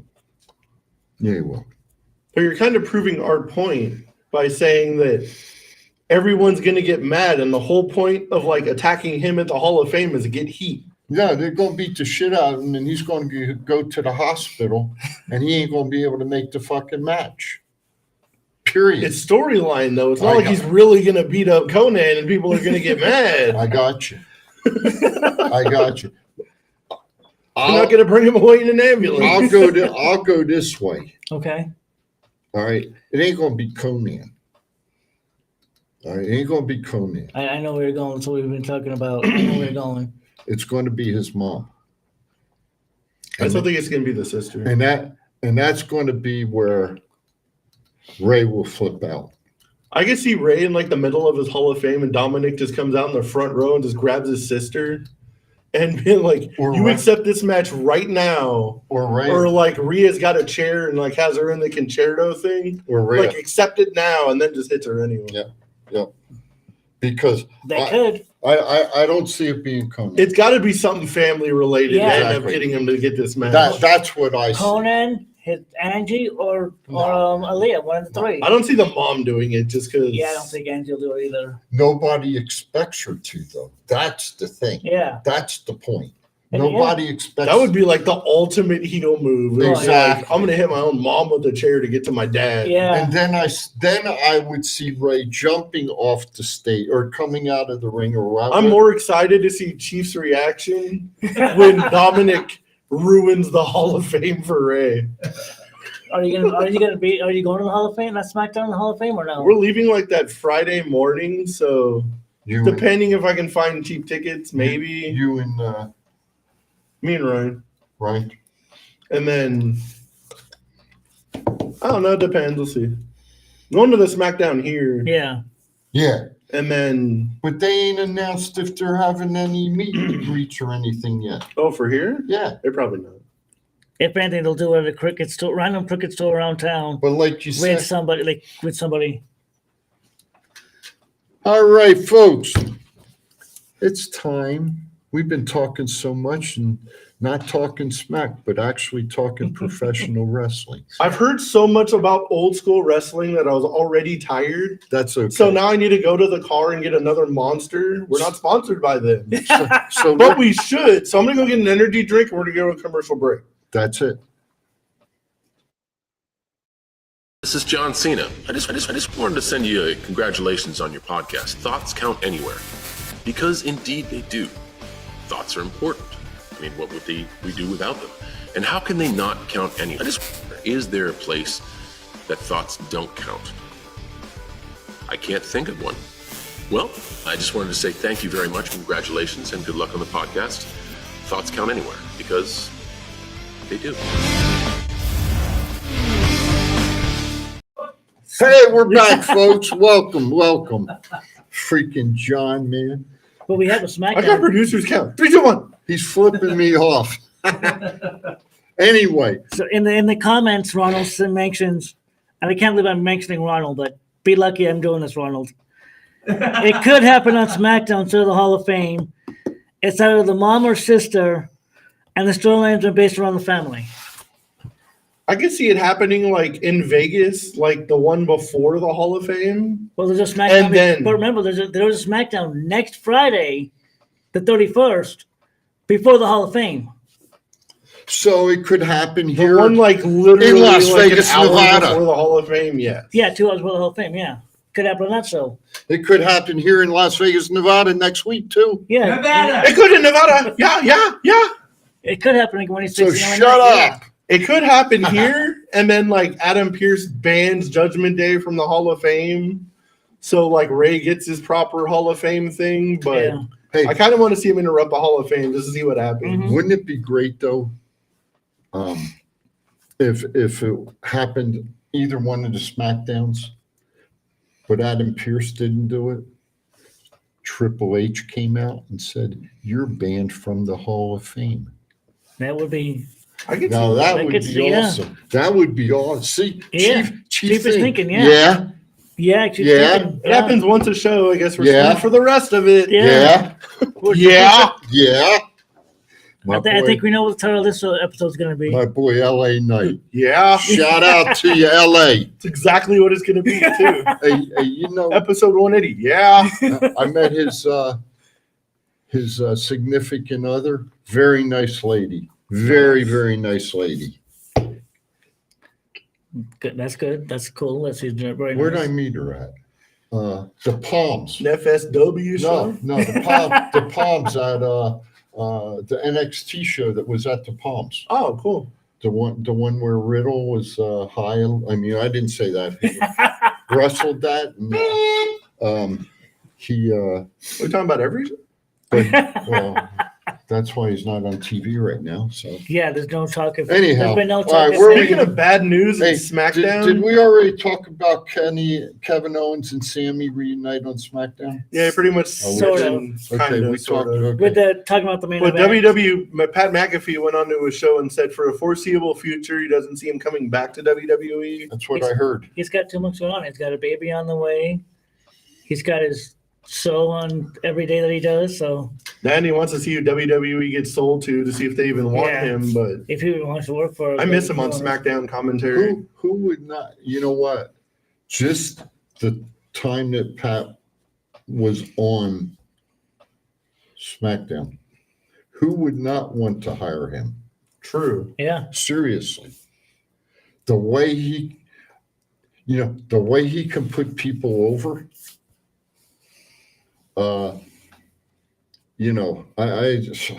Yeah, he will. But you're kind of proving our point by saying that everyone's going to get mad, and the whole point of like attacking him at the Hall of Fame is to get heat. Yeah, they're going to beat the shit out of him, and he's going to go to the hospital, and he ain't going to be able to make the fucking match. Period. It's storyline, though. It's not I like got he's really going to beat up Conan and people are going to get mad. I got you. I got you. I'm not going to bring him away in an ambulance. I'll go this way. Okay. All right. It ain't going to be Conan. All right. It ain't going to be Conan. I know where you're going. That's what we've been talking about. I know where you're going. It's going to be his mom. I still think it's going to be the sister. And that's going to be where Ray will flip out. I can see Ray in like the middle of his Hall of Fame, and Dominic just comes out in the front row and just grabs his sister and being like, "You accept this match right now," or like Rhea's got a chair and like has her in the concerto thing, or Rhea. like accept it now, and then just hits her anyway. Yeah. Because they could. I don't see it being Conan. It's got to be something family related. Yeah. To end up getting him to get this match. That's what I see. Conan, his Angie, or Aaliyah, one of the three. I don't see the mom doing it just because. Yeah, I don't think Angie will do it either. Nobody expects her to, though. That's the thing. Yeah. That's the point. And Nobody expects. That would be like the ultimate heel move. Exactly. Like, I'm gonna hit my own mom with a chair to get to my dad. Yeah. And then I would see Ray jumping off the stage or coming out of the ring or whatever. I'm more excited to see Chief's reaction when Dominic ruins the Hall of Fame for Ray. Are you going to the Hall of Fame? Not SmackDown in the Hall of Fame or no? We're leaving like that Friday morning, so depending if I can find cheap tickets, maybe. You and me and Ryan. Right. And then I don't know, it depends. We'll see. Going to the SmackDown here. Yeah. Yeah. And then but they ain't announced if they're having any meet and greets or anything yet. Oh, for here? Yeah. They're probably not. If anything, they'll do it at a cricket store, random cricket store around town. But like you said, with somebody. All right, folks. It's time. We've been talking so much and not talking smack, but actually talking professional wrestling. I've heard so much about old school wrestling that I was already tired. That's okay. So now I need to go to the car and get another Monster. We're not sponsored by them. So but we should. So I'm going to go get an energy drink and we're going to go to a commercial break. That's it. This is John Cena. I just wanted to send you a congratulations on your podcast. Thoughts count anywhere. Because indeed they do. Thoughts are important. I mean, what would we do without them? And how can they not count anywhere? Is there a place that thoughts don't count? I can't think of one. Well, I just wanted to say thank you very much, congratulations, and good luck on the podcast. Thoughts count anywhere, because they do. Hey, we're back, folks. Welcome. Freaking John, man. But we have a SmackDown. I got producers count. 3, 2, 1. He's flipping me off. Anyway. So in the comments, Ronald mentions, and I can't believe I'm mentioning Ronald, but be lucky I'm doing this, Ronald. It could happen on SmackDown instead of the Hall of Fame. It's either the mom or sister, and the storylines are based around the family. I could see it happening like in Vegas, like the one before the Hall of Fame. Well, there's a SmackDown. And then, but remember, there's a SmackDown next Friday, the 31st, before the Hall of Fame. So it could happen here. The one like literally in Las like Vegas, an hour Nevada. before the Hall of Fame, yeah. Yeah, 2 hours before the Hall of Fame, yeah. Could happen on that show. It could happen here in Las Vegas, Nevada next week, too. Yeah. Nevada. It could in Nevada. Yeah. It could happen when he's So 69. shut up. Yeah. It could happen here, and then like Adam Pearce bans Judgment Day from the Hall of Fame. So like Ray gets his proper Hall of Fame thing, but Yeah. Hey, I kind of want to see him interrupt the Hall of Fame just to see what happens. Mhm. wouldn't it be great, though, if it happened either one of the SmackDowns, but Adam Pearce didn't do it? Triple H came out and said, "You're banned from the Hall of Fame." That would be. I could Now see that I would could be see, yeah. awesome. That would be awesome. See, Yeah. Chief Chief is thinking, yeah. Yeah, actually, Yeah. It happens once a show. I guess we're Yeah. screwed for the rest of it. Yeah. Yeah. Yeah. I think we know what the title of this episode's going to be. My boy, L.A. Knight. Yeah. Shout out to you, L.A. It's exactly what it's going to be, too. Hey, you know, Episode 180. Yeah. I met his significant other. Very nice lady. Very, very nice lady. Good. That's good. That's cool. That's very Where did nice. I meet her at? The Palms. FSW show. No, the Palms at the NXT show that was at the Palms. Oh, cool. The one where Riddle was high. I mean, I didn't say that. He wrestled that. And, he. We're talking about every. But, well, that's why he's not on TV right now. So Yeah, there's no talk of. Anyhow, there's been no all talk right, of. we're Speaking of bad news Hey, and SmackDown. Did we already talk about Kevin Owens and Sammy reunite on SmackDown? Yeah, pretty much. Sort of. Okay, Kind we of, sort talked. of. Okay. With the talking about the main But event. Pat McAfee went on to a show and said for a foreseeable future, he doesn't see him coming back to WWE. That's what I heard. He's got too much going on. He's got a baby on the way. He's got his show on every day that he does. So Then he wants to see who WWE gets sold to see if they even want Yeah. him. But if he wants to work for, I miss him on SmackDown commentary. Who would not? You know what? Just the time that Pat was on SmackDown, who would not want to hire him? True. Yeah. Seriously, the way he can put people over. I just,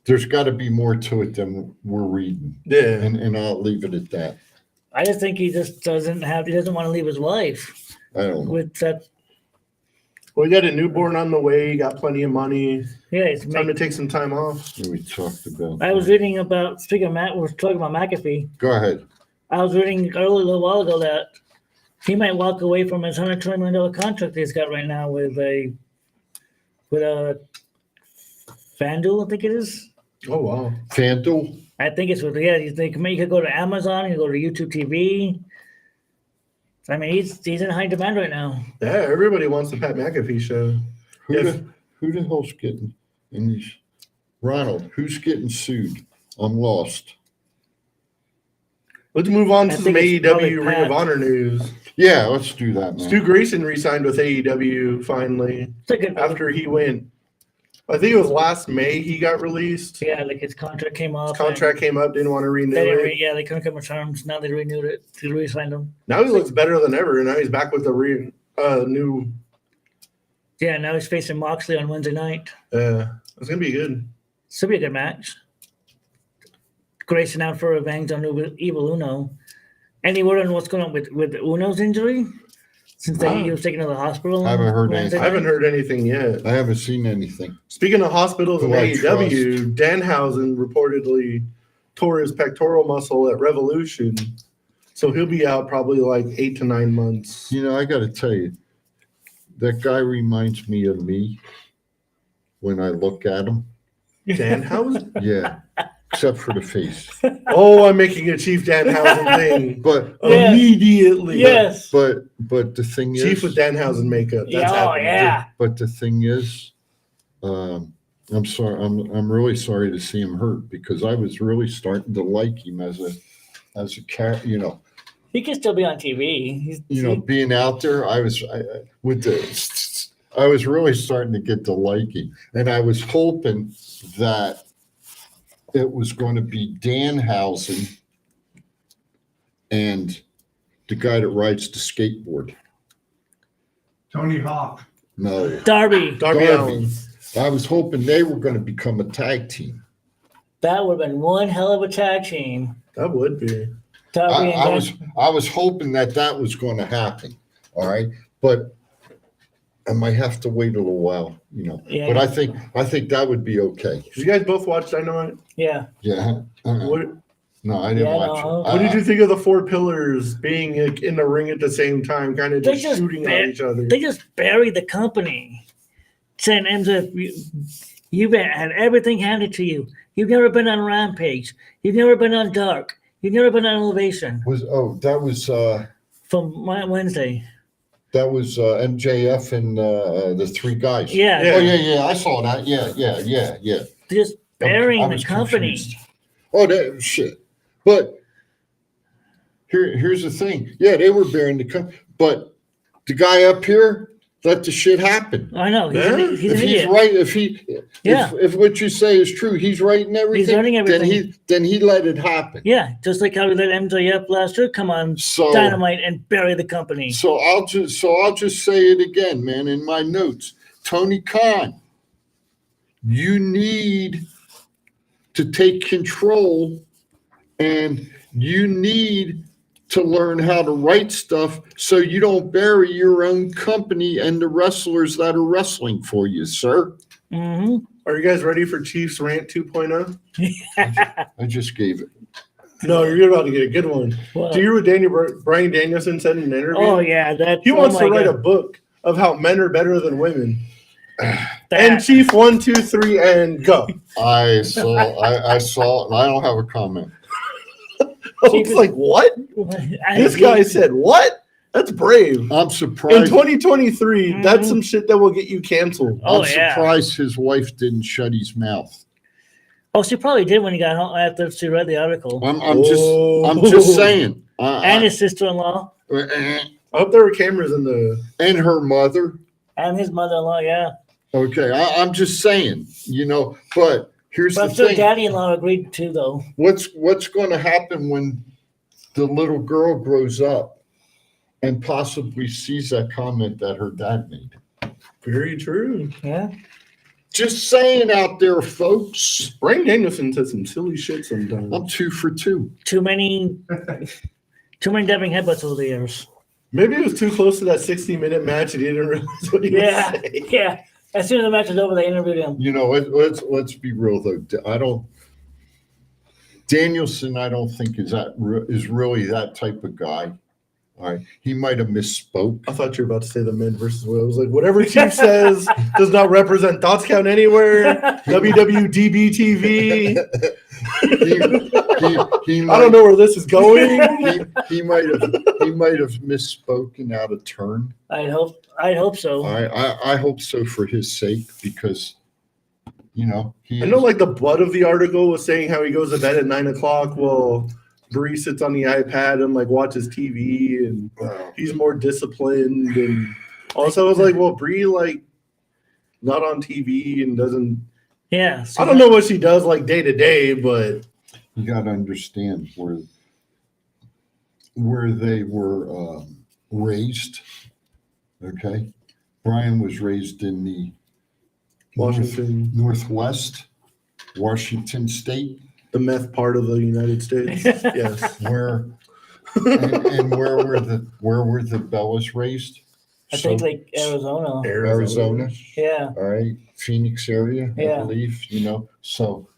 there's got to be more to it than we're reading. Yeah. And I'll leave it at that. I just think he just he doesn't want to leave his wife I don't know. with that. Well, he got a newborn on the way. He got plenty of money. Yeah, it's Time to take some time off. We talked about. I was reading about, speaking of Matt, we're talking about McAfee. Go ahead. I was reading earlier a little while ago that he might walk away from his $120 million contract he's got right now with a FanDuel, I think it is. Oh, wow. FanDuel? I think it's with, yeah, he could go to Amazon, he could go to YouTube TV. I mean, he's in high demand right now. Yeah, everybody wants the Pat McAfee show. Who the hell's getting in these? Ronald, who's getting sued? I'm lost. Let's move on I to some think it's probably AEW Ring Pat. of Honor news. Yeah, let's do that, man. Stu Grayson re-signed with AEW finally after he went. I think it was last May he got released. Yeah, like his contract came up. His contract came up, didn't want to renew They it. they couldn't come with terms. Now they renewed it. They re-signed him. Now he looks better than ever, and now he's back with the new. Yeah, now he's facing Moxley on Wednesday night. It's gonna be good. Should be a good match. Grayson out for revenge on Evil Uno. Any word on what's going on with Uno's injury? Since he was taken to the hospital. I haven't heard Wednesday anything. I haven't night? heard anything yet. I haven't seen anything. Speaking of hospitals and Who I AEW, Danhausen reportedly tore his pectoral muscle at Revolution, so he'll be out probably like 8 to 9 months. You know, I got to tell you, that guy reminds me of me when I look at him. Danhausen? Yeah, except for the face. Oh, I'm making a Chief Danhausen thing. But Yes. Immediately. Yes. but the thing is, Chief with Danhausen makeup. That's Yeah, oh, happening. yeah. But the thing is, I'm sorry. I'm really sorry to see him hurt because I was really starting to like him as a cat. You know, He can still be on TV. being out there. I was really starting to get to like him, and I was hoping that it was going to be Danhausen and the guy that rides the skateboard. Tony Hawk. No, Darby. Darby Allin. I was hoping they were going to become a tag team. That would have been one hell of a tag team. That would be. Darby I and I was hoping that was going to happen. All right, but I might have to wait a little while, you know. Yeah. But I think that would be okay. Did you guys both watch Dynamite? Yeah. Yeah. What, No, I didn't Yeah, watch no. it. what did you think of the four pillars being in the ring at the same time, kind of They just just shooting ba- at each other? They just buried the company. Saying, you've had everything handed to you. You've never been on Rampage. You've never been on Dark. You've never been on Elevation. That was from Wednesday. That was MJF and the three guys. Yeah. Oh, yeah. I saw that. Yeah. Just burying I the was company. confused. Oh, that shit. But here's the thing. Yeah, they were burying the company. But the guy up here let the shit happen. I know. He's If an he's idiot. right, Yeah. if what you say is true, he's right in everything. He's running everything. Then he let it happen. Yeah, just like how we let MJF last year come on So- Dynamite and bury the company. So I'll just say it again, man. In my notes, Tony Khan, you need to take control, and you need to learn how to write stuff so you don't bury your own company and the wrestlers that are wrestling for you, sir. Mm-hmm. Are you guys ready for Chiefs Rant 2.0? I just gave it. No, you're about to get a good one. What? Do you hear what Bryan Danielson said in an interview? Oh yeah, He wants to write a God. book of how men are better than women. And Chief 1, 2, 3, and go. I saw, and I don't have a comment. I was like, what? This guy said, what? That's brave. I'm In surprised. 2023, that's some shit that will get you canceled. Oh, I'm yeah. surprised his wife didn't shut his mouth. Oh, she probably did when he got home after she read the article. I'm just saying. And his sister-in-law I hope there were cameras in the. And her mother. and his mother-in-law. Yeah, Okay, I'm just saying, but here's but the their thing. daddy-in-law agreed too, though. What's going to happen when the little girl grows up and possibly sees that comment that her dad made? Very true. Yeah. Just saying out there, folks. Bryan Danielson said some silly shit sometimes. I'm 2 for 2. Too many diving headbutts over the years. Maybe it was too close to that 60-minute match and he didn't realize what he was saying. Yeah. As soon as the match is over, they interviewed him. Let's be real though. Danielson, I don't think is really that type of guy. All right, he might have misspoke. I thought you were about to say the men versus women. I was like, whatever Chief says does not represent Thoughts Count Anywhere, WWDB-TV. I don't know where this is going. He might have misspoken out of turn. I hope so. I hope so for his sake, because he I know, like, the butt of the article was saying how he goes to bed at 9 o'clock. Well, Bree sits on the iPad and like watches TV, and he's more disciplined. And also, I was like, well, Bree like not on TV and doesn't. Yeah, I don't know what she does like day to day, but you got to understand where they were raised. Okay, Brian was raised in the Washington Northwest, Washington State. The meth part of the United States. Yes. Where and where were the Bellas raised? I think like Arizona. Arizona. Yeah. All right. Phoenix area, I Yeah. believe, so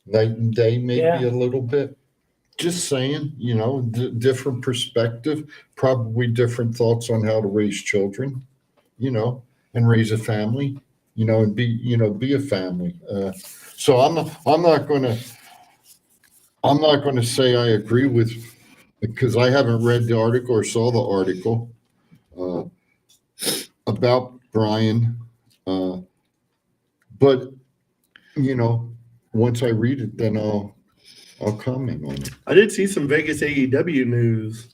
night and day, maybe Yeah. a little bit. Just saying, different perspective, probably different thoughts on how to raise children, and raise a family, and be a family. So I'm not going to say I agree with, because I haven't read the article or saw the article about Brian. But once I read it, then I'll comment on it. I did see some Vegas AEW news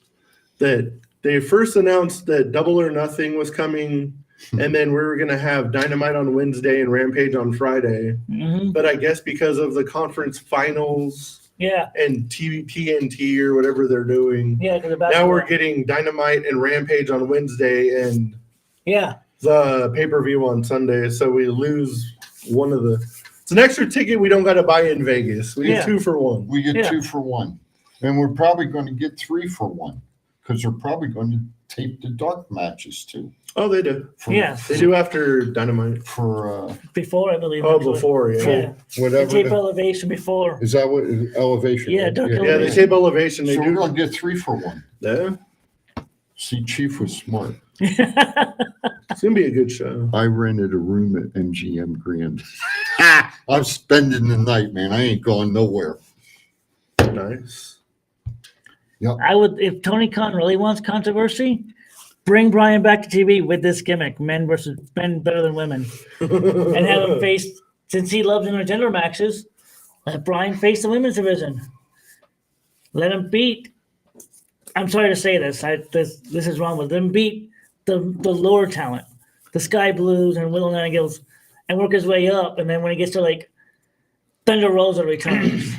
that they first announced that Double or Nothing was coming, and then we were going to have Dynamite on Wednesday and Rampage on Friday. Mm-hmm. But I guess because of the conference finals and TNT or whatever they're doing, now we're getting Dynamite and Rampage on Wednesday and the pay-per-view on Sunday. So we lose one of the. It's an extra ticket we don't got to buy in Vegas. We get 2 for 1. We get 2 for 1. And we're probably going to get 3 for 1, because they're probably going to tape the dark matches too. Oh, they do. They do after Dynamite. Before, I believe. Oh, actually. before, yeah. Whatever. They tape Elevation before. Is that what Elevation? Yeah, Dark Yeah, they Elevation. tape Elevation. They So do. we're going to get 3 for 1. Yeah. See, Chief was smart. It's going to be a good show. I rented a room at MGM Grand. I'm spending the night, man. I ain't going nowhere. Nice. Yep. I would, if Tony Khan really wants controversy, bring Brian back to TV with this gimmick, men versus men better than women, and have him face, since he loves intergender matches, let Brian face the women's division. Let him beat. I'm sorry to say this. This is wrong, but let him beat the lower talent, the Sky Blues and Willow Nightingales, and work his way up. And then when he gets to like Thunder Rosa returns,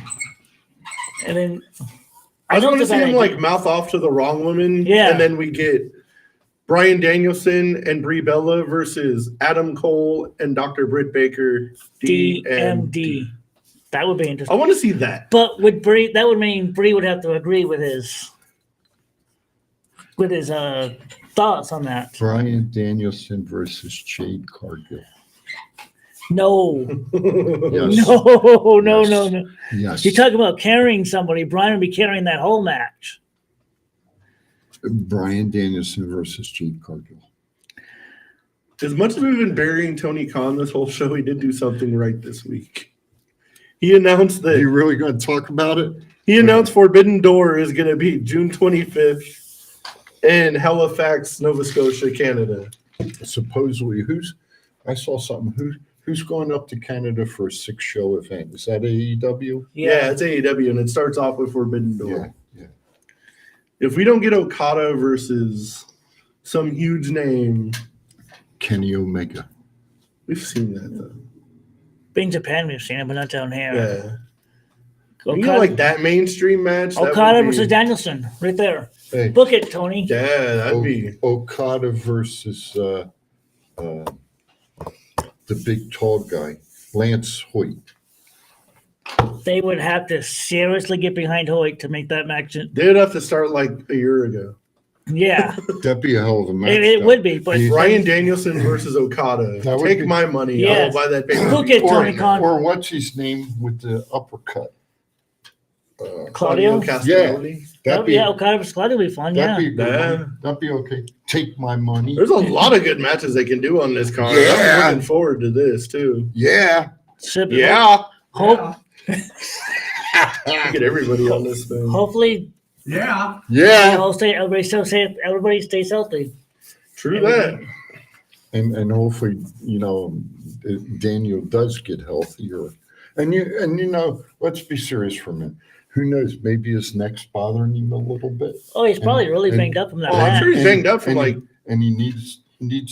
and then I know want to it's a see bad him like idea. mouth off to the wrong woman. Yeah. And then we get Bryan Danielson and Brie Bella versus Adam Cole and Dr. Britt Baker. DMD. That would be I interesting. want to see that. But with Brie, that would mean Brie would have to agree with his thoughts on that. Bryan Danielson versus Jade Cargill. No. Yes. No. Yes. You talk about carrying somebody, Brian would be carrying that whole match. Bryan Danielson versus Jade Cargill. As much as we've been burying Tony Khan this whole show, he did do something right this week. He announced that. You really going to talk about it? He announced Forbidden Door is going to be June 25th in Halifax, Nova Scotia, Canada. Supposedly, I saw something. Who's going up to Canada for a 6-show event? Is that AEW? Yeah, it's AEW, and it starts off with Forbidden Door. Yeah. If we don't get Okada versus some huge name, Kenny Omega. we've seen that though. In Japan, we've seen it, but not down here. Yeah. You know, like that mainstream match. that Okada would be- versus Danielson, right there. Hey, Book it, Tony. Yeah, that'd be. Okada versus the big tall guy, Lance Hoyt. They would have to seriously get behind Hoyt to make that match. They'd have to start like a year ago. Yeah, That'd be a hell of a match. it though. would be. But Bryan Danielson versus Okada. That would Take be- my money. Yes. I'll buy that pay. Book it, Tony Khan. Or what's his name with the uppercut? Claudio? Castagnoli. That'd be, yeah, Okada versus Claudio would be fun. Yeah. that'd be good. Yeah. One. That'd be okay. Take my money. There's a lot of good matches they can do on this card. Yeah. I'm looking forward to this too. Yeah. Should be- Yeah. Hope, Get everybody on this thing. hopefully, Yeah. Yeah. everybody stays healthy. True that. And hopefully, Daniel does get healthier. And let's be serious for a minute. Who knows? Maybe his neck's bothering him a little bit. Oh, he's probably really and- banged up from that Oh, I'm match. sure he's banged up from and, like. and he needs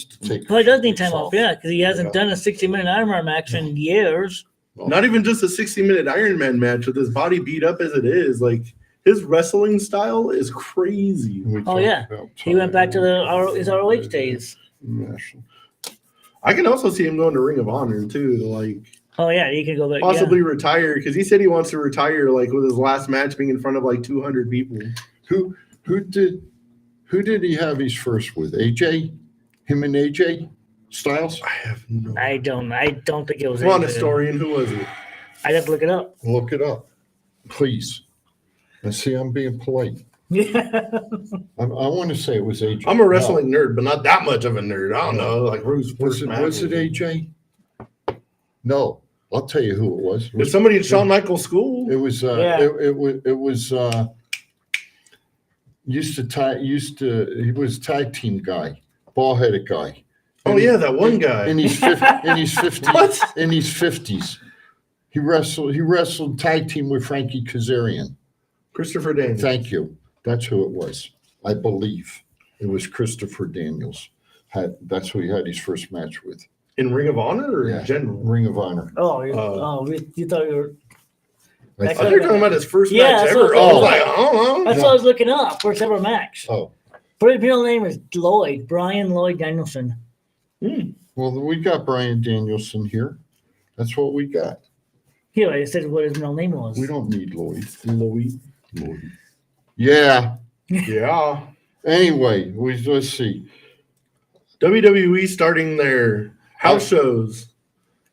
to take. Well, he does need time off, Yeah. yeah, because he hasn't done a 60-minute Iron Man match in years. Not even just a 60-minute Iron Man match with his body beat up as it is. Like his wrestling style is crazy. We Oh, talked yeah. about He went back to time. his ROH days. National. I can also see him going to Ring of Honor too, to like Oh, yeah, he could go back. possibly retire because he said he wants to retire like with his last match being in front of like 200 people. Who did he have his first with? AJ? Him and AJ Styles? I have no. Yeah. I don't think it was. Come on, AJ. historian. Who was it? I'd have to look it up. Look it up, please. And see, I'm being polite. Yeah. I want to say it was AJ. I'm a wrestling nerd, but not that much of a nerd. I don't know. Like who's Was it AJ? No, I'll tell you who it was. It If was, somebody at Shawn Michaels' school. it was Yeah. it was he was tag team guy, ball headed guy. Oh yeah, that one guy. In his 50s. What? In his 50s. He wrestled tag team with Frankie Kazarian. Christopher Daniels. Thank you. That's who it was. I believe it was Christopher Daniels. That's who he had his first match with. In Ring of Honor or Yeah. in general? Ring of Honor. Oh, you thought you were. I I thought you were talking about his first Yeah, match that's ever. what- I was like, I don't know. That's what I was looking up. First ever match. Oh, But his real name is Brian Lloyd Danielson. well, we got Bryan Danielson here. That's what we got. Here, I said what his real name was. We don't need Lloyd. Lloyd. Yeah. Yeah. Anyway, let's see. WWE starting their house shows,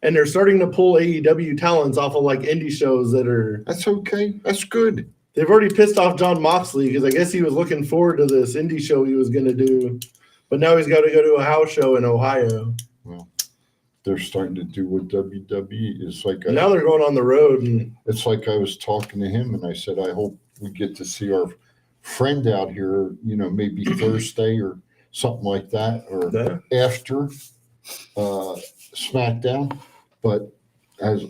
and they're starting to pull AEW talents off of like indie shows that are. That's okay. That's good. They've already pissed off John Moxley because I guess he was looking forward to this indie show he was going to do, but now he's got to go to a house show in Ohio. Well, they're starting to do what WWE is like. And now they're going on the road, and It's like I was talking to him, and I said, I hope we get to see our friend out here, maybe Thursday or something like that, or after SmackDown. But as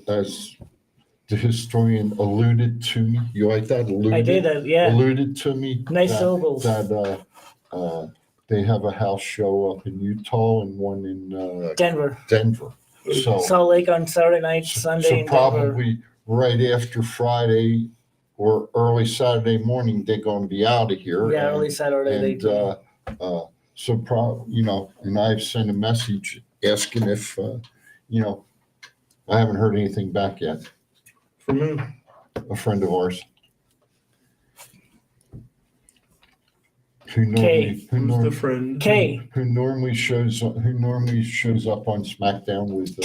the historian alluded to me, you like that? I did, yeah. Alluded to me. Nice syllables. That they have a house show up in Utah and one in Denver. So Salt Lake on Saturday night, Sunday in Denver. probably right after Friday or early Saturday morning, they're going to be out of here. Yeah, early Saturday. And I've sent a message asking if, I haven't heard anything back yet. From who? A friend of ours. Who Who's the friend? Kay. Who normally shows up on SmackDown with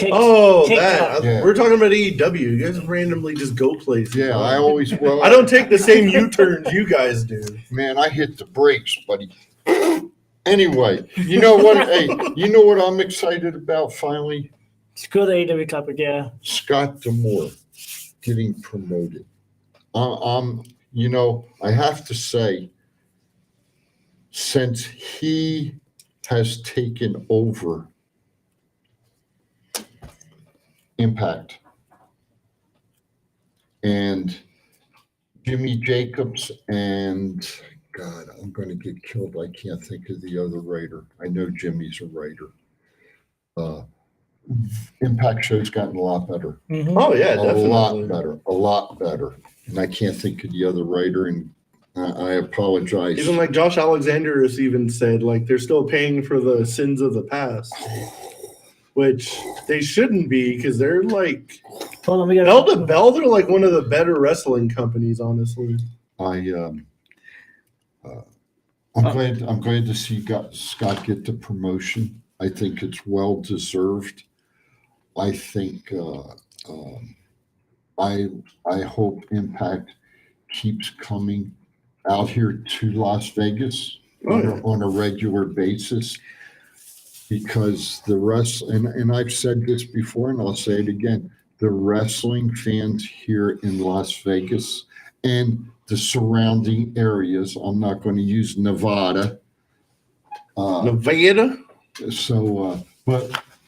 We're talking about AEW. You guys randomly just go places. Yeah, I always I don't take the same U-turns you guys do. Man, I hit the brakes, buddy. Anyway, you know what? Hey, you know what I'm excited about finally? Screw the AEW topic, yeah. Scott D'Amore getting promoted. I have to say, since he has taken over Impact and Jimmy Jacobs and God, I'm going to get killed. I can't think of the other writer. I know Jimmy's a writer. Impact show's gotten a lot better. Mm-hmm. Oh yeah, definitely. A lot better. And I can't think of the other writer, and I apologize. Even like Josh Alexander has even said, like, they're still paying for the sins of the past, which they shouldn't be, because they're like bell to bell. They're like one of the better wrestling companies, honestly. I'm glad to see Scott get the promotion. I think it's well deserved. I think I hope Impact keeps coming out here to Las Vegas on a regular basis, because and I've said this before and I'll say it again, the wrestling fans here in Las Vegas and the surrounding areas, I'm not going to use Nevada. But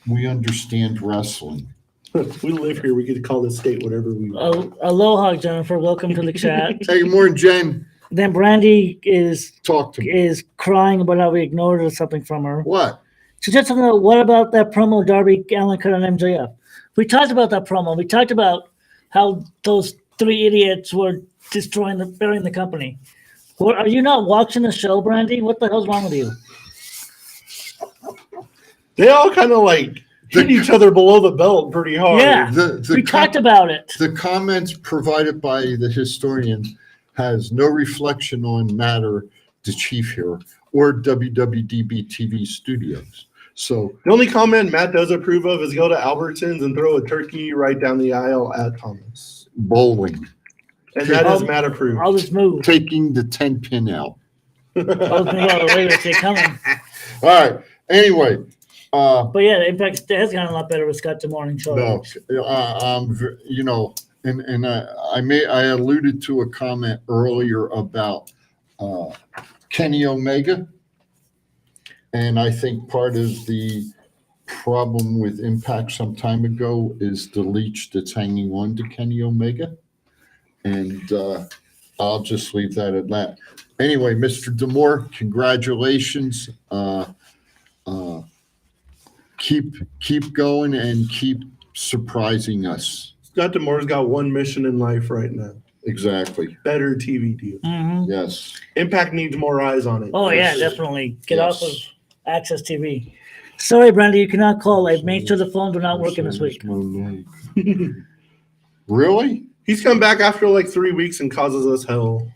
we understand wrestling. We live here. We get to call this state whatever we want. Aloha, Jennifer. Welcome to the chat. Hey, good morning, Jen. Then Brandy is crying about how we ignored something from her. What? She said something about, what about that promo Darby Allin cut on MJF? We talked about that promo. We talked about how those three idiots were burying the company. Are you not watching the show, Brandy? What the hell's wrong with you? They all kind of like hit each other below the belt pretty hard. Yeah, we talked about it. The comments provided by the historian has no reflection on matter, the chief here, or WWDB TV studios. So the only comment Matt does approve of is go to Albertsons and throw a turkey right down the aisle at Thomas. Bowling. And that is Matt approved. I'll just move. Taking the 10 pin out. I was going to go the way they're coming. All right. Anyway. But yeah, the Impact has gotten a lot better with Scott D'Amore in charge. No, I alluded to a comment earlier about Kenny Omega, and I think part of the problem with Impact some time ago is the leech that's hanging on to Kenny Omega, and I'll just leave that at that. Anyway, Mr. D'Amore, congratulations. Keep going and keep surprising us. Scott D'Amore's got one mission in life right now. Exactly. Better TV deals. Mm-hmm. Yes. Impact needs more eyes on it. Oh, yeah, definitely. Get off of Access TV. Sorry, Brandy, you cannot call. I've made sure the phones are not working this week. Really? He's come back after like 3 weeks and causes us hell.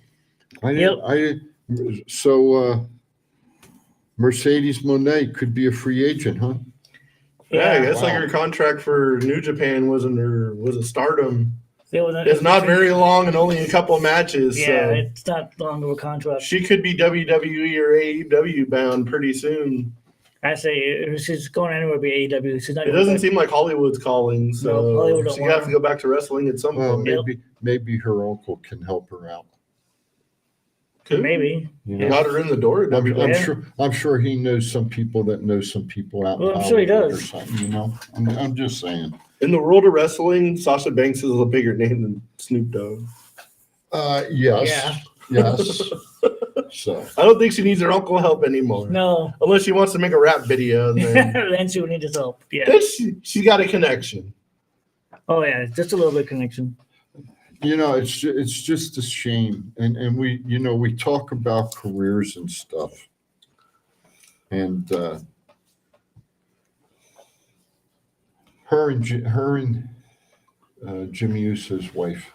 So Mercedes Moné could be a free agent, huh? Yeah, I guess like her contract for New Japan was it Stardom. It's not very long and only a couple of matches. Yeah, so it's not long of a contract. She could be WWE or AEW bound pretty soon. I say if she's going anywhere, be AEW. She's not. It doesn't seem like Hollywood's calling, so Hollywood she has to go back to wrestling at some point. Maybe her uncle can help her out. Maybe. You know? Got her in the door. I'm sure he knows some people that know some people out. Well, in I'm sure he Hollywood or does. something, you know, I'm just saying. In the world of wrestling, Sasha Banks is a bigger name than Snoop Dogg. Yes. Yes. So I don't think she needs her uncle help anymore. No. Unless she wants to make a rap video, then, Then she would need his help. Yeah. then she got a connection. Oh yeah, just a little bit of connection. you know, it's just a shame, and we talk about careers and stuff, and her and Jimmy Uso's wife,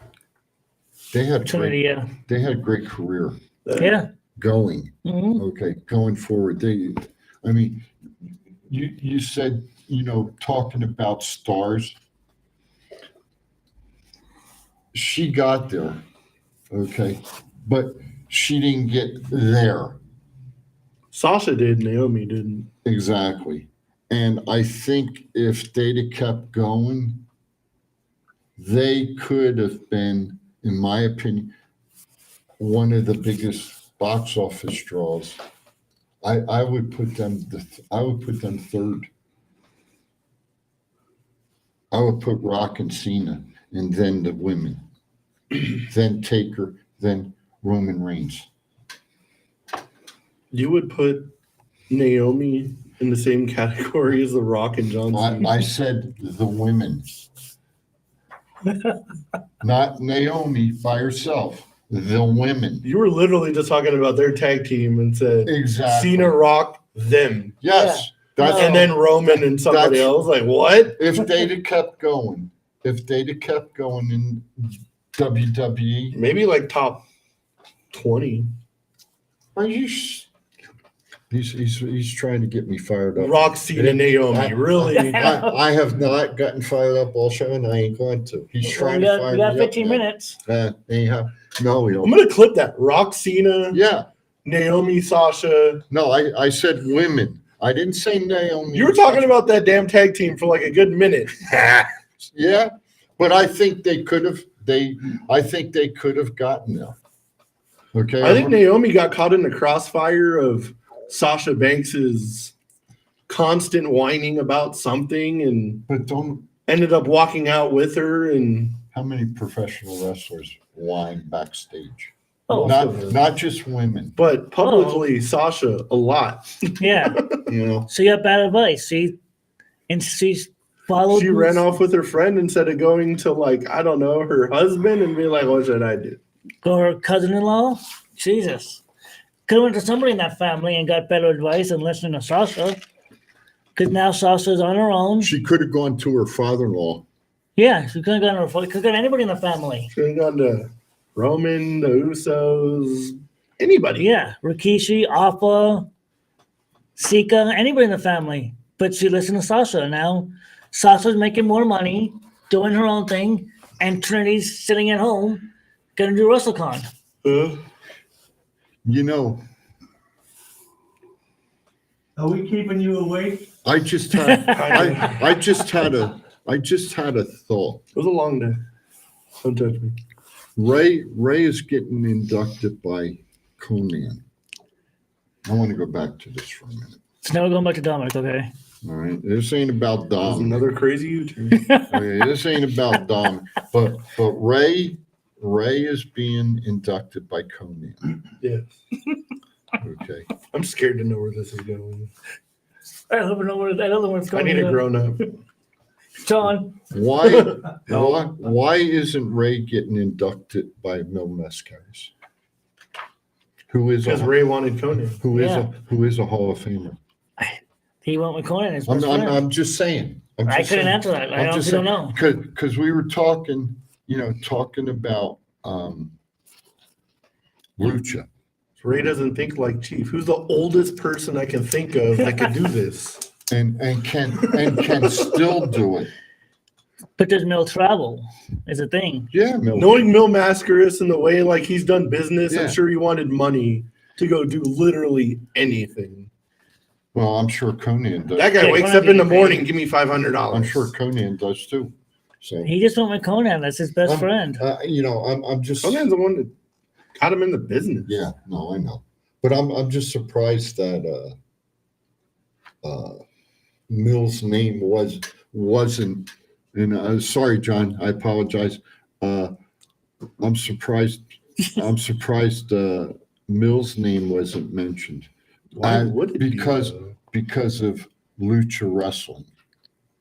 they had Trinity, great, they had a great career. Yeah. Going. Mhm. Okay, going forward. You said, talking about stars. She got there, okay, but she didn't get there. Sasha did, Naomi didn't. Exactly. And I think if they'd have kept going, they could have been, in my opinion, one of the biggest box office draws. I would put them third. I would put Rock and Cena, and then the women, then Taker, then Roman Reigns. You would put Naomi in the same category as The Rock and John Cena? I said the women, not Naomi by herself. The women. You were literally just talking about their tag team and said Exactly. Cena, Rock, them. Yes. And then Roman and somebody else. Like, what? If they'd have kept going in WWE, maybe like top 20. Are you? He's trying to get me fired up. Rock, Cena, Naomi, really? I have not gotten fired up all show, and I ain't going to. He's trying to fire me up. We got 15 minutes. Anyhow, no, we don't. I'm gonna clip that. Rock, Cena, yeah, Naomi, Sasha. No, I said women. I didn't say Naomi. You were talking about that damn tag team for like a good minute. Yeah, but I think they could have. I think they could have gotten there. Okay. I think Naomi got caught in the crossfire of Sasha Banks's constant whining about something, and ended up walking out with her. And how many professional wrestlers whine backstage? Oh, not just women, but publicly, Sasha a lot. Yeah. She got bad advice. She followed. She ran off with her friend instead of going to, like, I don't know, her husband and be like, what should I do? Go her cousin-in-law. Jesus. Could have went to somebody in that family and got better advice than listening to Sasha. Because now Sasha's on her own. She could have gone to her father-in-law. Yeah, she could have gone to anybody in the family. She could have gone to Roman, the Usos, anybody. Yeah, Rikishi, Alpha, Sika, anybody in the family. But she listened to Sasha. Now Sasha's making more money, doing her own thing, and Trinity's sitting at home, going to do WrestleCon. Are we keeping you awake? I just had I just had a thought. It was a long day. Don't touch me. Ray is getting inducted by Conan. I want to go back to this for a minute. So now we're going back to Dominic, okay? All right. This ain't about Dom. Another crazy U-turn. Okay, this ain't about Dom. But Ray is being inducted by Conan. Yes. Okay. I'm scared to know where this is going. I don't know where it's I going. need a grown up. John. Why isn't Ray getting inducted by Mil Mescaris? Because Ray wanted Conan. Who is a Hall of Famer? He went with Conan. His best friend. I'm just saying. I couldn't answer that. I honestly don't know. Because we were talking about Lucha. Ray doesn't think like Chief. Who's the oldest person I can think of that could do this? And can still do it. But there's Mil travel is a thing. Yeah, Knowing Mil Mascaris and the way like he's done business, Yeah. I'm sure he wanted money to go do literally anything. Well, I'm sure Conan does. That guy Yeah, wakes Conan up in the didn't morning, give me $500. I'm sure Conan does too. So He just went with Conan. That's his best friend. I'm just. Conan's the one that Got him in the business. Yeah, no, I know. But I'm just surprised that Mill's name wasn't. And sorry, John, I apologize. I'm surprised. I'm surprised Mill's name wasn't mentioned. Why would it because be, because of lucha wrestling.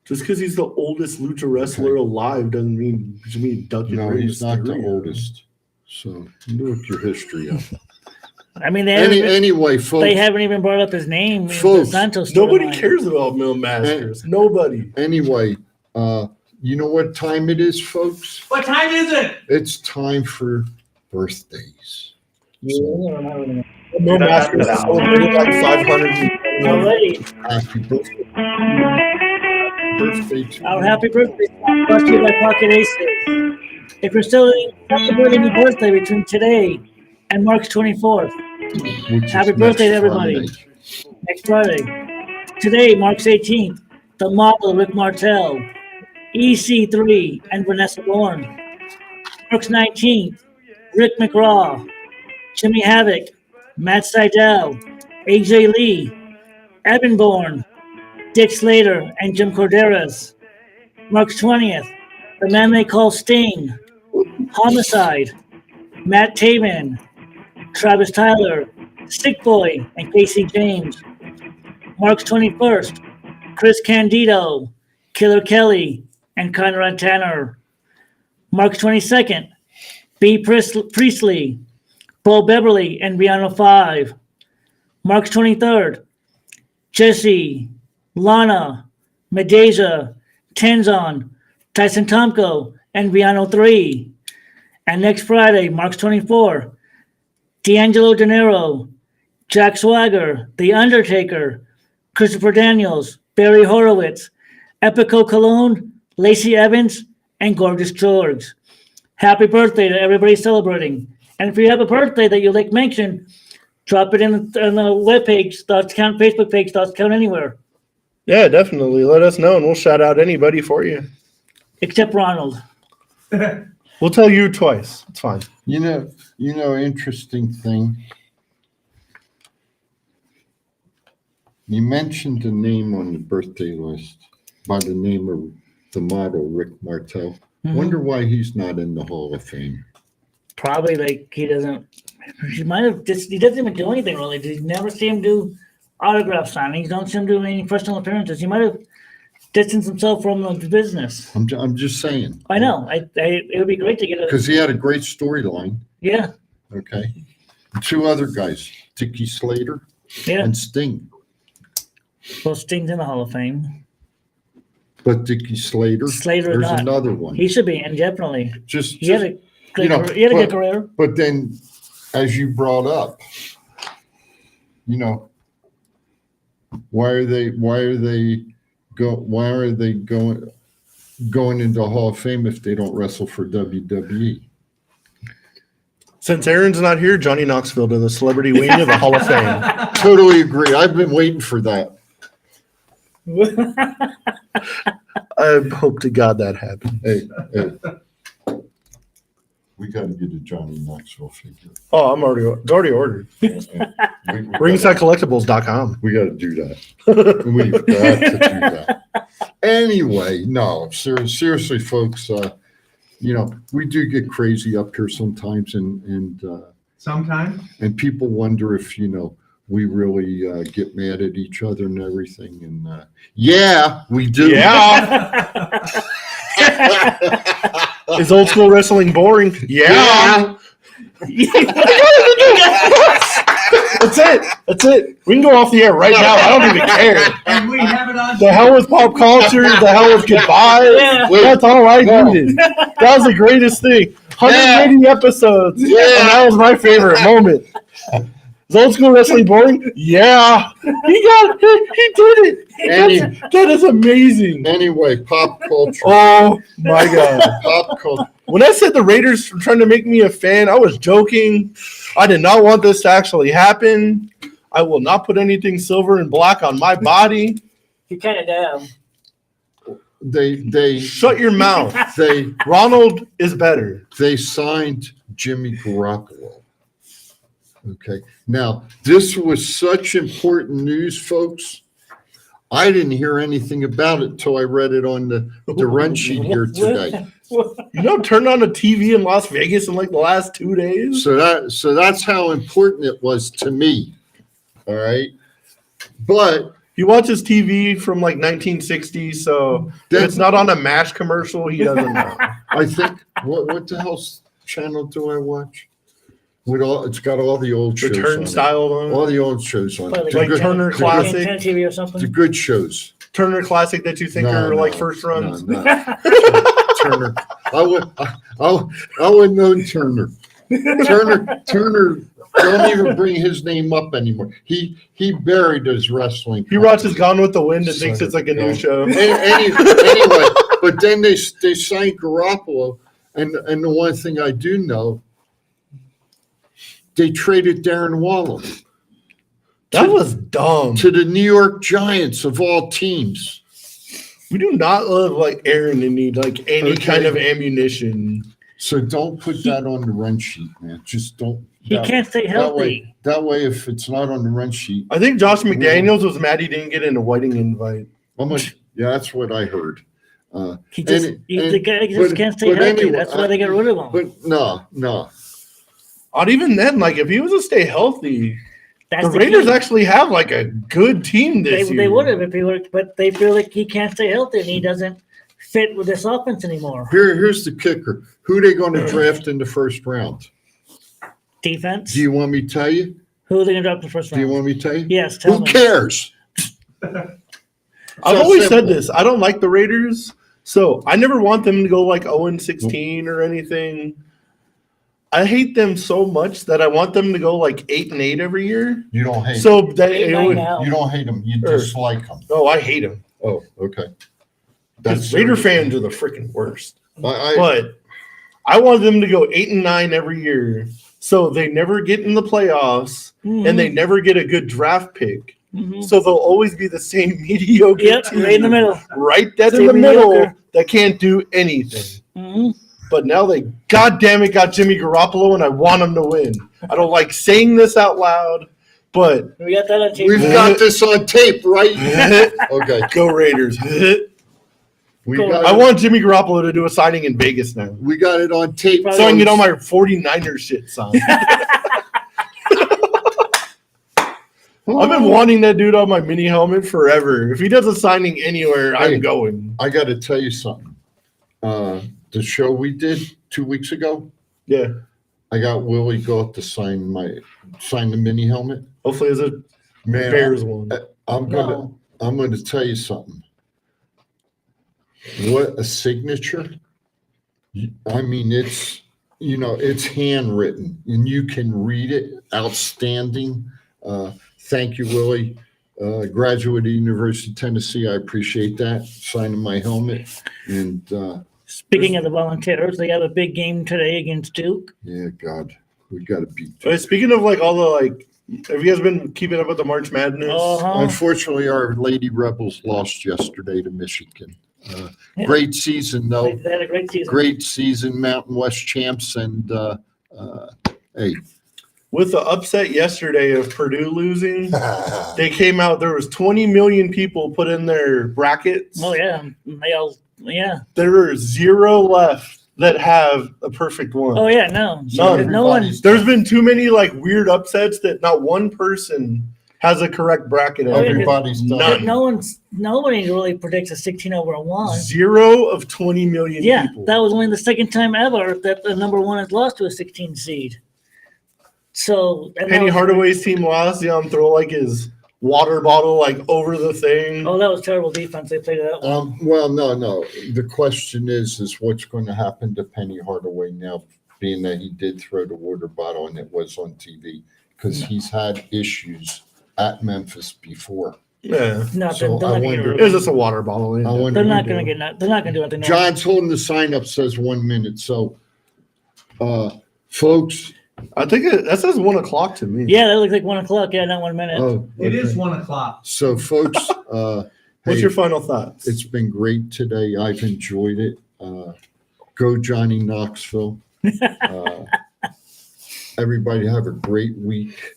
Just because he's the oldest lucha wrestler alive doesn't mean Duck No, he's not the oldest. So look your history up. I mean, Anyway, folks. they haven't even brought up his name. in the Folks, Santos Nobody storyline. cares about Mil Masters. Nobody. Anyway, you know what time it is, folks? What time is it? It's time for birthdays. Mil Masters is celebrating like 500. Already. Happy birthday. Birthday to Our you. happy birthday brought to you by Pocket Aces. If you're still celebrating your birthday between today and March 24th, Which is happy birthday to next everybody. Friday. Next Friday. Today, March 18th, the model Rick Martel, EC3, and Vanessa Bourne. March 19th, Rick McGraw, Jimmy Havoc, Matt Seidel, AJ Lee, Evan Bourne, Dick Slater, and Jim Corderas. March 20th, the man they call Sting, Homicide, Matt Taven, Travis Tyler, Sick Boy, and Casey James. March 21st, Chris Candido, Killer Kelly, and Conrad Tanner. March 22nd, B. Priestley, Bo Beverly, and Rihanna 5. March 23rd, Jesse, Lana, Medeja, Tenzon, Tyson Tomko, and Rihanna 3. And next Friday, March 24, D'Angelo De Niro, Jack Swagger, The Undertaker, Christopher Daniels, Barry Horowitz, Epico Cologne, Lacey Evans, and Gorgeous George. Happy birthday to everybody celebrating. And if you have a birthday that you like mention, drop it in the webpage, Thoughts Count, Facebook page, Thoughts Count Anywhere. Yeah, definitely. Let us know and we'll shout out anybody for you. Except Ronald. We'll tell you twice. It's fine. You know, interesting thing. You mentioned a name on the birthday list by the name of the model, Rick Martel. Wonder why he's not in the Hall of Fame. Probably like he doesn't, he might have just, he doesn't even do anything really. Did you never see him do autograph signings? Don't see him do any personal appearances. He might have distanced himself from the business. I'm just saying. I know. It would be great to get a, Because he had a great storyline. yeah, Okay. And two other guys, Dickie Slater yeah. and Sting. Well, Sting's in the Hall of Fame. But Dickie Slater, Slater there's not. another one. He should be, and definitely. Just, He had a good, you know, career. He had a good but- career. But then, as you brought up, you know, why are they going into Hall of Fame if they don't wrestle for WWE? Since Aaron's not here, Johnny Knoxville to the celebrity wing of the Hall of Fame. Totally agree. I've been waiting for that. I hope to God that happens. Hey, we got to get a Johnny Knoxville figure. Oh, it's already ordered. RingsideCollectibles.com. We got to do that. We've got to do that. Anyway, no, seriously, folks. You know, we do get crazy up here sometimes, and Sometimes. and people wonder if, you know, we really get mad at each other and everything. And yeah, we do. Yeah. Is old school wrestling boring? Yeah. That's it. We can go off the air right now. I don't even care. And we have it on. The hell with pop culture. The hell with goodbye. Yeah. That's all I needed. That was the greatest thing. 180 episodes. And that was my favorite moment. Is old school wrestling boring? Yeah. He did it. That is amazing. Anyway, pop culture. Oh my God. Pop culture. When I said the Raiders were trying to make me a fan, I was joking. I did not want this to actually happen. I will not put anything silver and black on my body. You kind of damn. They Shut your mouth. they Ronald is better. they signed Jimmy Garoppolo. Okay. Now, this was such important news, folks. I didn't hear anything about it until I read it on the run sheet here today. You know, turned on the TV in Las Vegas in like the last 2 days. So that's how important it was to me. All right. But he watches TV from like 1960, so if it's not on a MASH commercial, he doesn't know. I think what the hell channel do I watch? It's got all the old shows. The Turnstile on it. All the old shows on it. Like Turner Classic. TV or something. The good shows. Turner Classic that you think are like first runs. No. Turner. I would know Turner. Turner. Don't even bring his name up anymore. He buried his wrestling. He watches Gone with the Wind and thinks it's like a new show. Anyway, but then they signed Garoppolo, and the one thing I do know, they traded Darren Waller. That was dumb. To the New York Giants of all teams. We do not love like Aaron and need like any kind of ammunition. So don't put that on the run sheet, man. Just don't. He can't stay healthy. That way, if it's not on the run sheet. I think Josh McDaniels was mad he didn't get in a Whiting invite. Yeah, that's what I heard. The guy just can't stay healthy. Anyway, that's why they got rid of him. But no. Not even then. Like if he was to stay healthy, the Raiders actually have like a good team this year. They would have if he would, but they feel like he can't stay healthy and he doesn't fit with this offense anymore. Here's the kicker. Who are they going to draft in the first round? Defense. Do you want me to tell you? Who are they going to draft in the first round? Do you want me to tell you? Yes. Tell Who me. cares? I've always said this. I don't like the Raiders, so I never want them to go like 0-16 or anything. I hate them so much that I want them to go like 8-8 every year. You don't hate so them. that You don't hate them. You dislike them. No, I hate them. Oh, okay. Because Raider fans are the freaking worst. But I want them to go 8-9 every year, so they never get in the playoffs and they never get a good draft pick. Mm-hmm. So they'll always be the same mediocre team, right in the middle. Right dead in the middle that can't do anything. Mm-hmm. But now they, goddamn it, got Jimmy Garoppolo, and I want them to win. I don't like saying this out loud, but we got that on tape. We've got this on tape, right? Okay. Go Raiders. I want Jimmy Garoppolo to do a signing in Vegas now. We got it on tape. So I can get all my 49ers shit signed. I've been wanting that dude on my mini helmet forever. If he does a signing anywhere, I'm going. I got to tell you something. The show we did 2 weeks ago. Yeah. I got Willie Goff to sign the mini helmet. Hopefully it's a Bears one. I'm gonna tell you something. What a signature. I mean, it's handwritten and you can read it. Outstanding. Thank you, Willie. Graduate of University of Tennessee. I appreciate that. Signing my helmet. And speaking of the Volunteers, they have a big game today against Duke. Yeah, God, we got to beat Duke. Speaking of like all the have you guys been keeping up with the March Madness? Unfortunately, our Lady Rebels lost yesterday to Michigan. Great season, though. They had a great season. Great season, Mountain West champs, and hey. With the upset yesterday of Purdue losing, they came out. There was 20 million people put in their brackets. Oh yeah, There are 0 left that have a perfect one. Oh yeah, no, none. No one. There's been too many like weird upsets that not one person has a correct bracket. Everybody's done. Nobody really predicts a 16-1. 0 of 20 million people. That was only the second time ever that the number one has lost to a 16 seed. So Penny Hardaway's team lost. Throw like his water bottle like over the thing. Oh, that was terrible defense. They played that one. Well, no. The question is what's going to happen to Penny Hardaway now, being that he did throw the water bottle and it was on TV, because he's had issues at Memphis before. Yeah. No, So they're not going to It was just a water bottle. They're not going to get. They're not going to do it. John's holding the sign up, says 1 minute. So, folks. I think that says 1 o'clock to me. Yeah, that looks like 1 o'clock. Yeah, not 1 minute. Oh, It is 1 o'clock. So, folks, what's your final thoughts? It's been great today. I've enjoyed it. Go Johnny Knoxville. Everybody have a great week.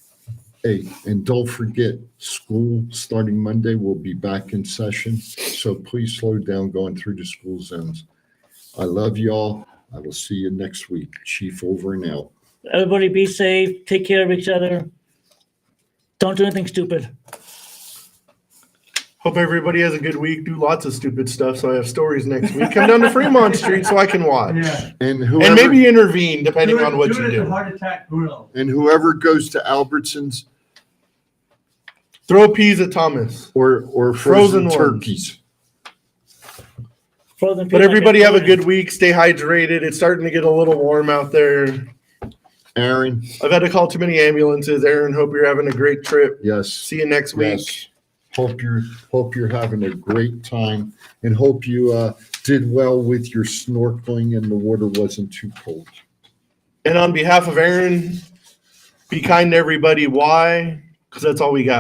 Hey, and don't forget, school starting Monday will be back in session. So please slow down going through the school zones. I love y'all. I will see you next week. Chief over and out. Everybody be safe. Take care of each other. Don't do anything stupid. Hope everybody has a good week. Do lots of stupid stuff so I have stories next week. Come down to Fremont Street so I can watch. Yeah. And And maybe intervene depending on what do you it at the do. Heart Attack Grill. And whoever goes to Albertsons Throw peas at Thomas. or Frozen frozen ones. turkeys. Frozen But peanut everybody have a butter. good week. Stay hydrated. It's starting to get a little warm out there. Aaron, I've had to call too many ambulances. Aaron, hope you're having a great trip. yes. See you next week. Yes. Hope you're having a great time, and hope you did well with your snorkeling and the water wasn't too cold. And on behalf of Aaron, be kind to everybody. Why? Because that's all we got.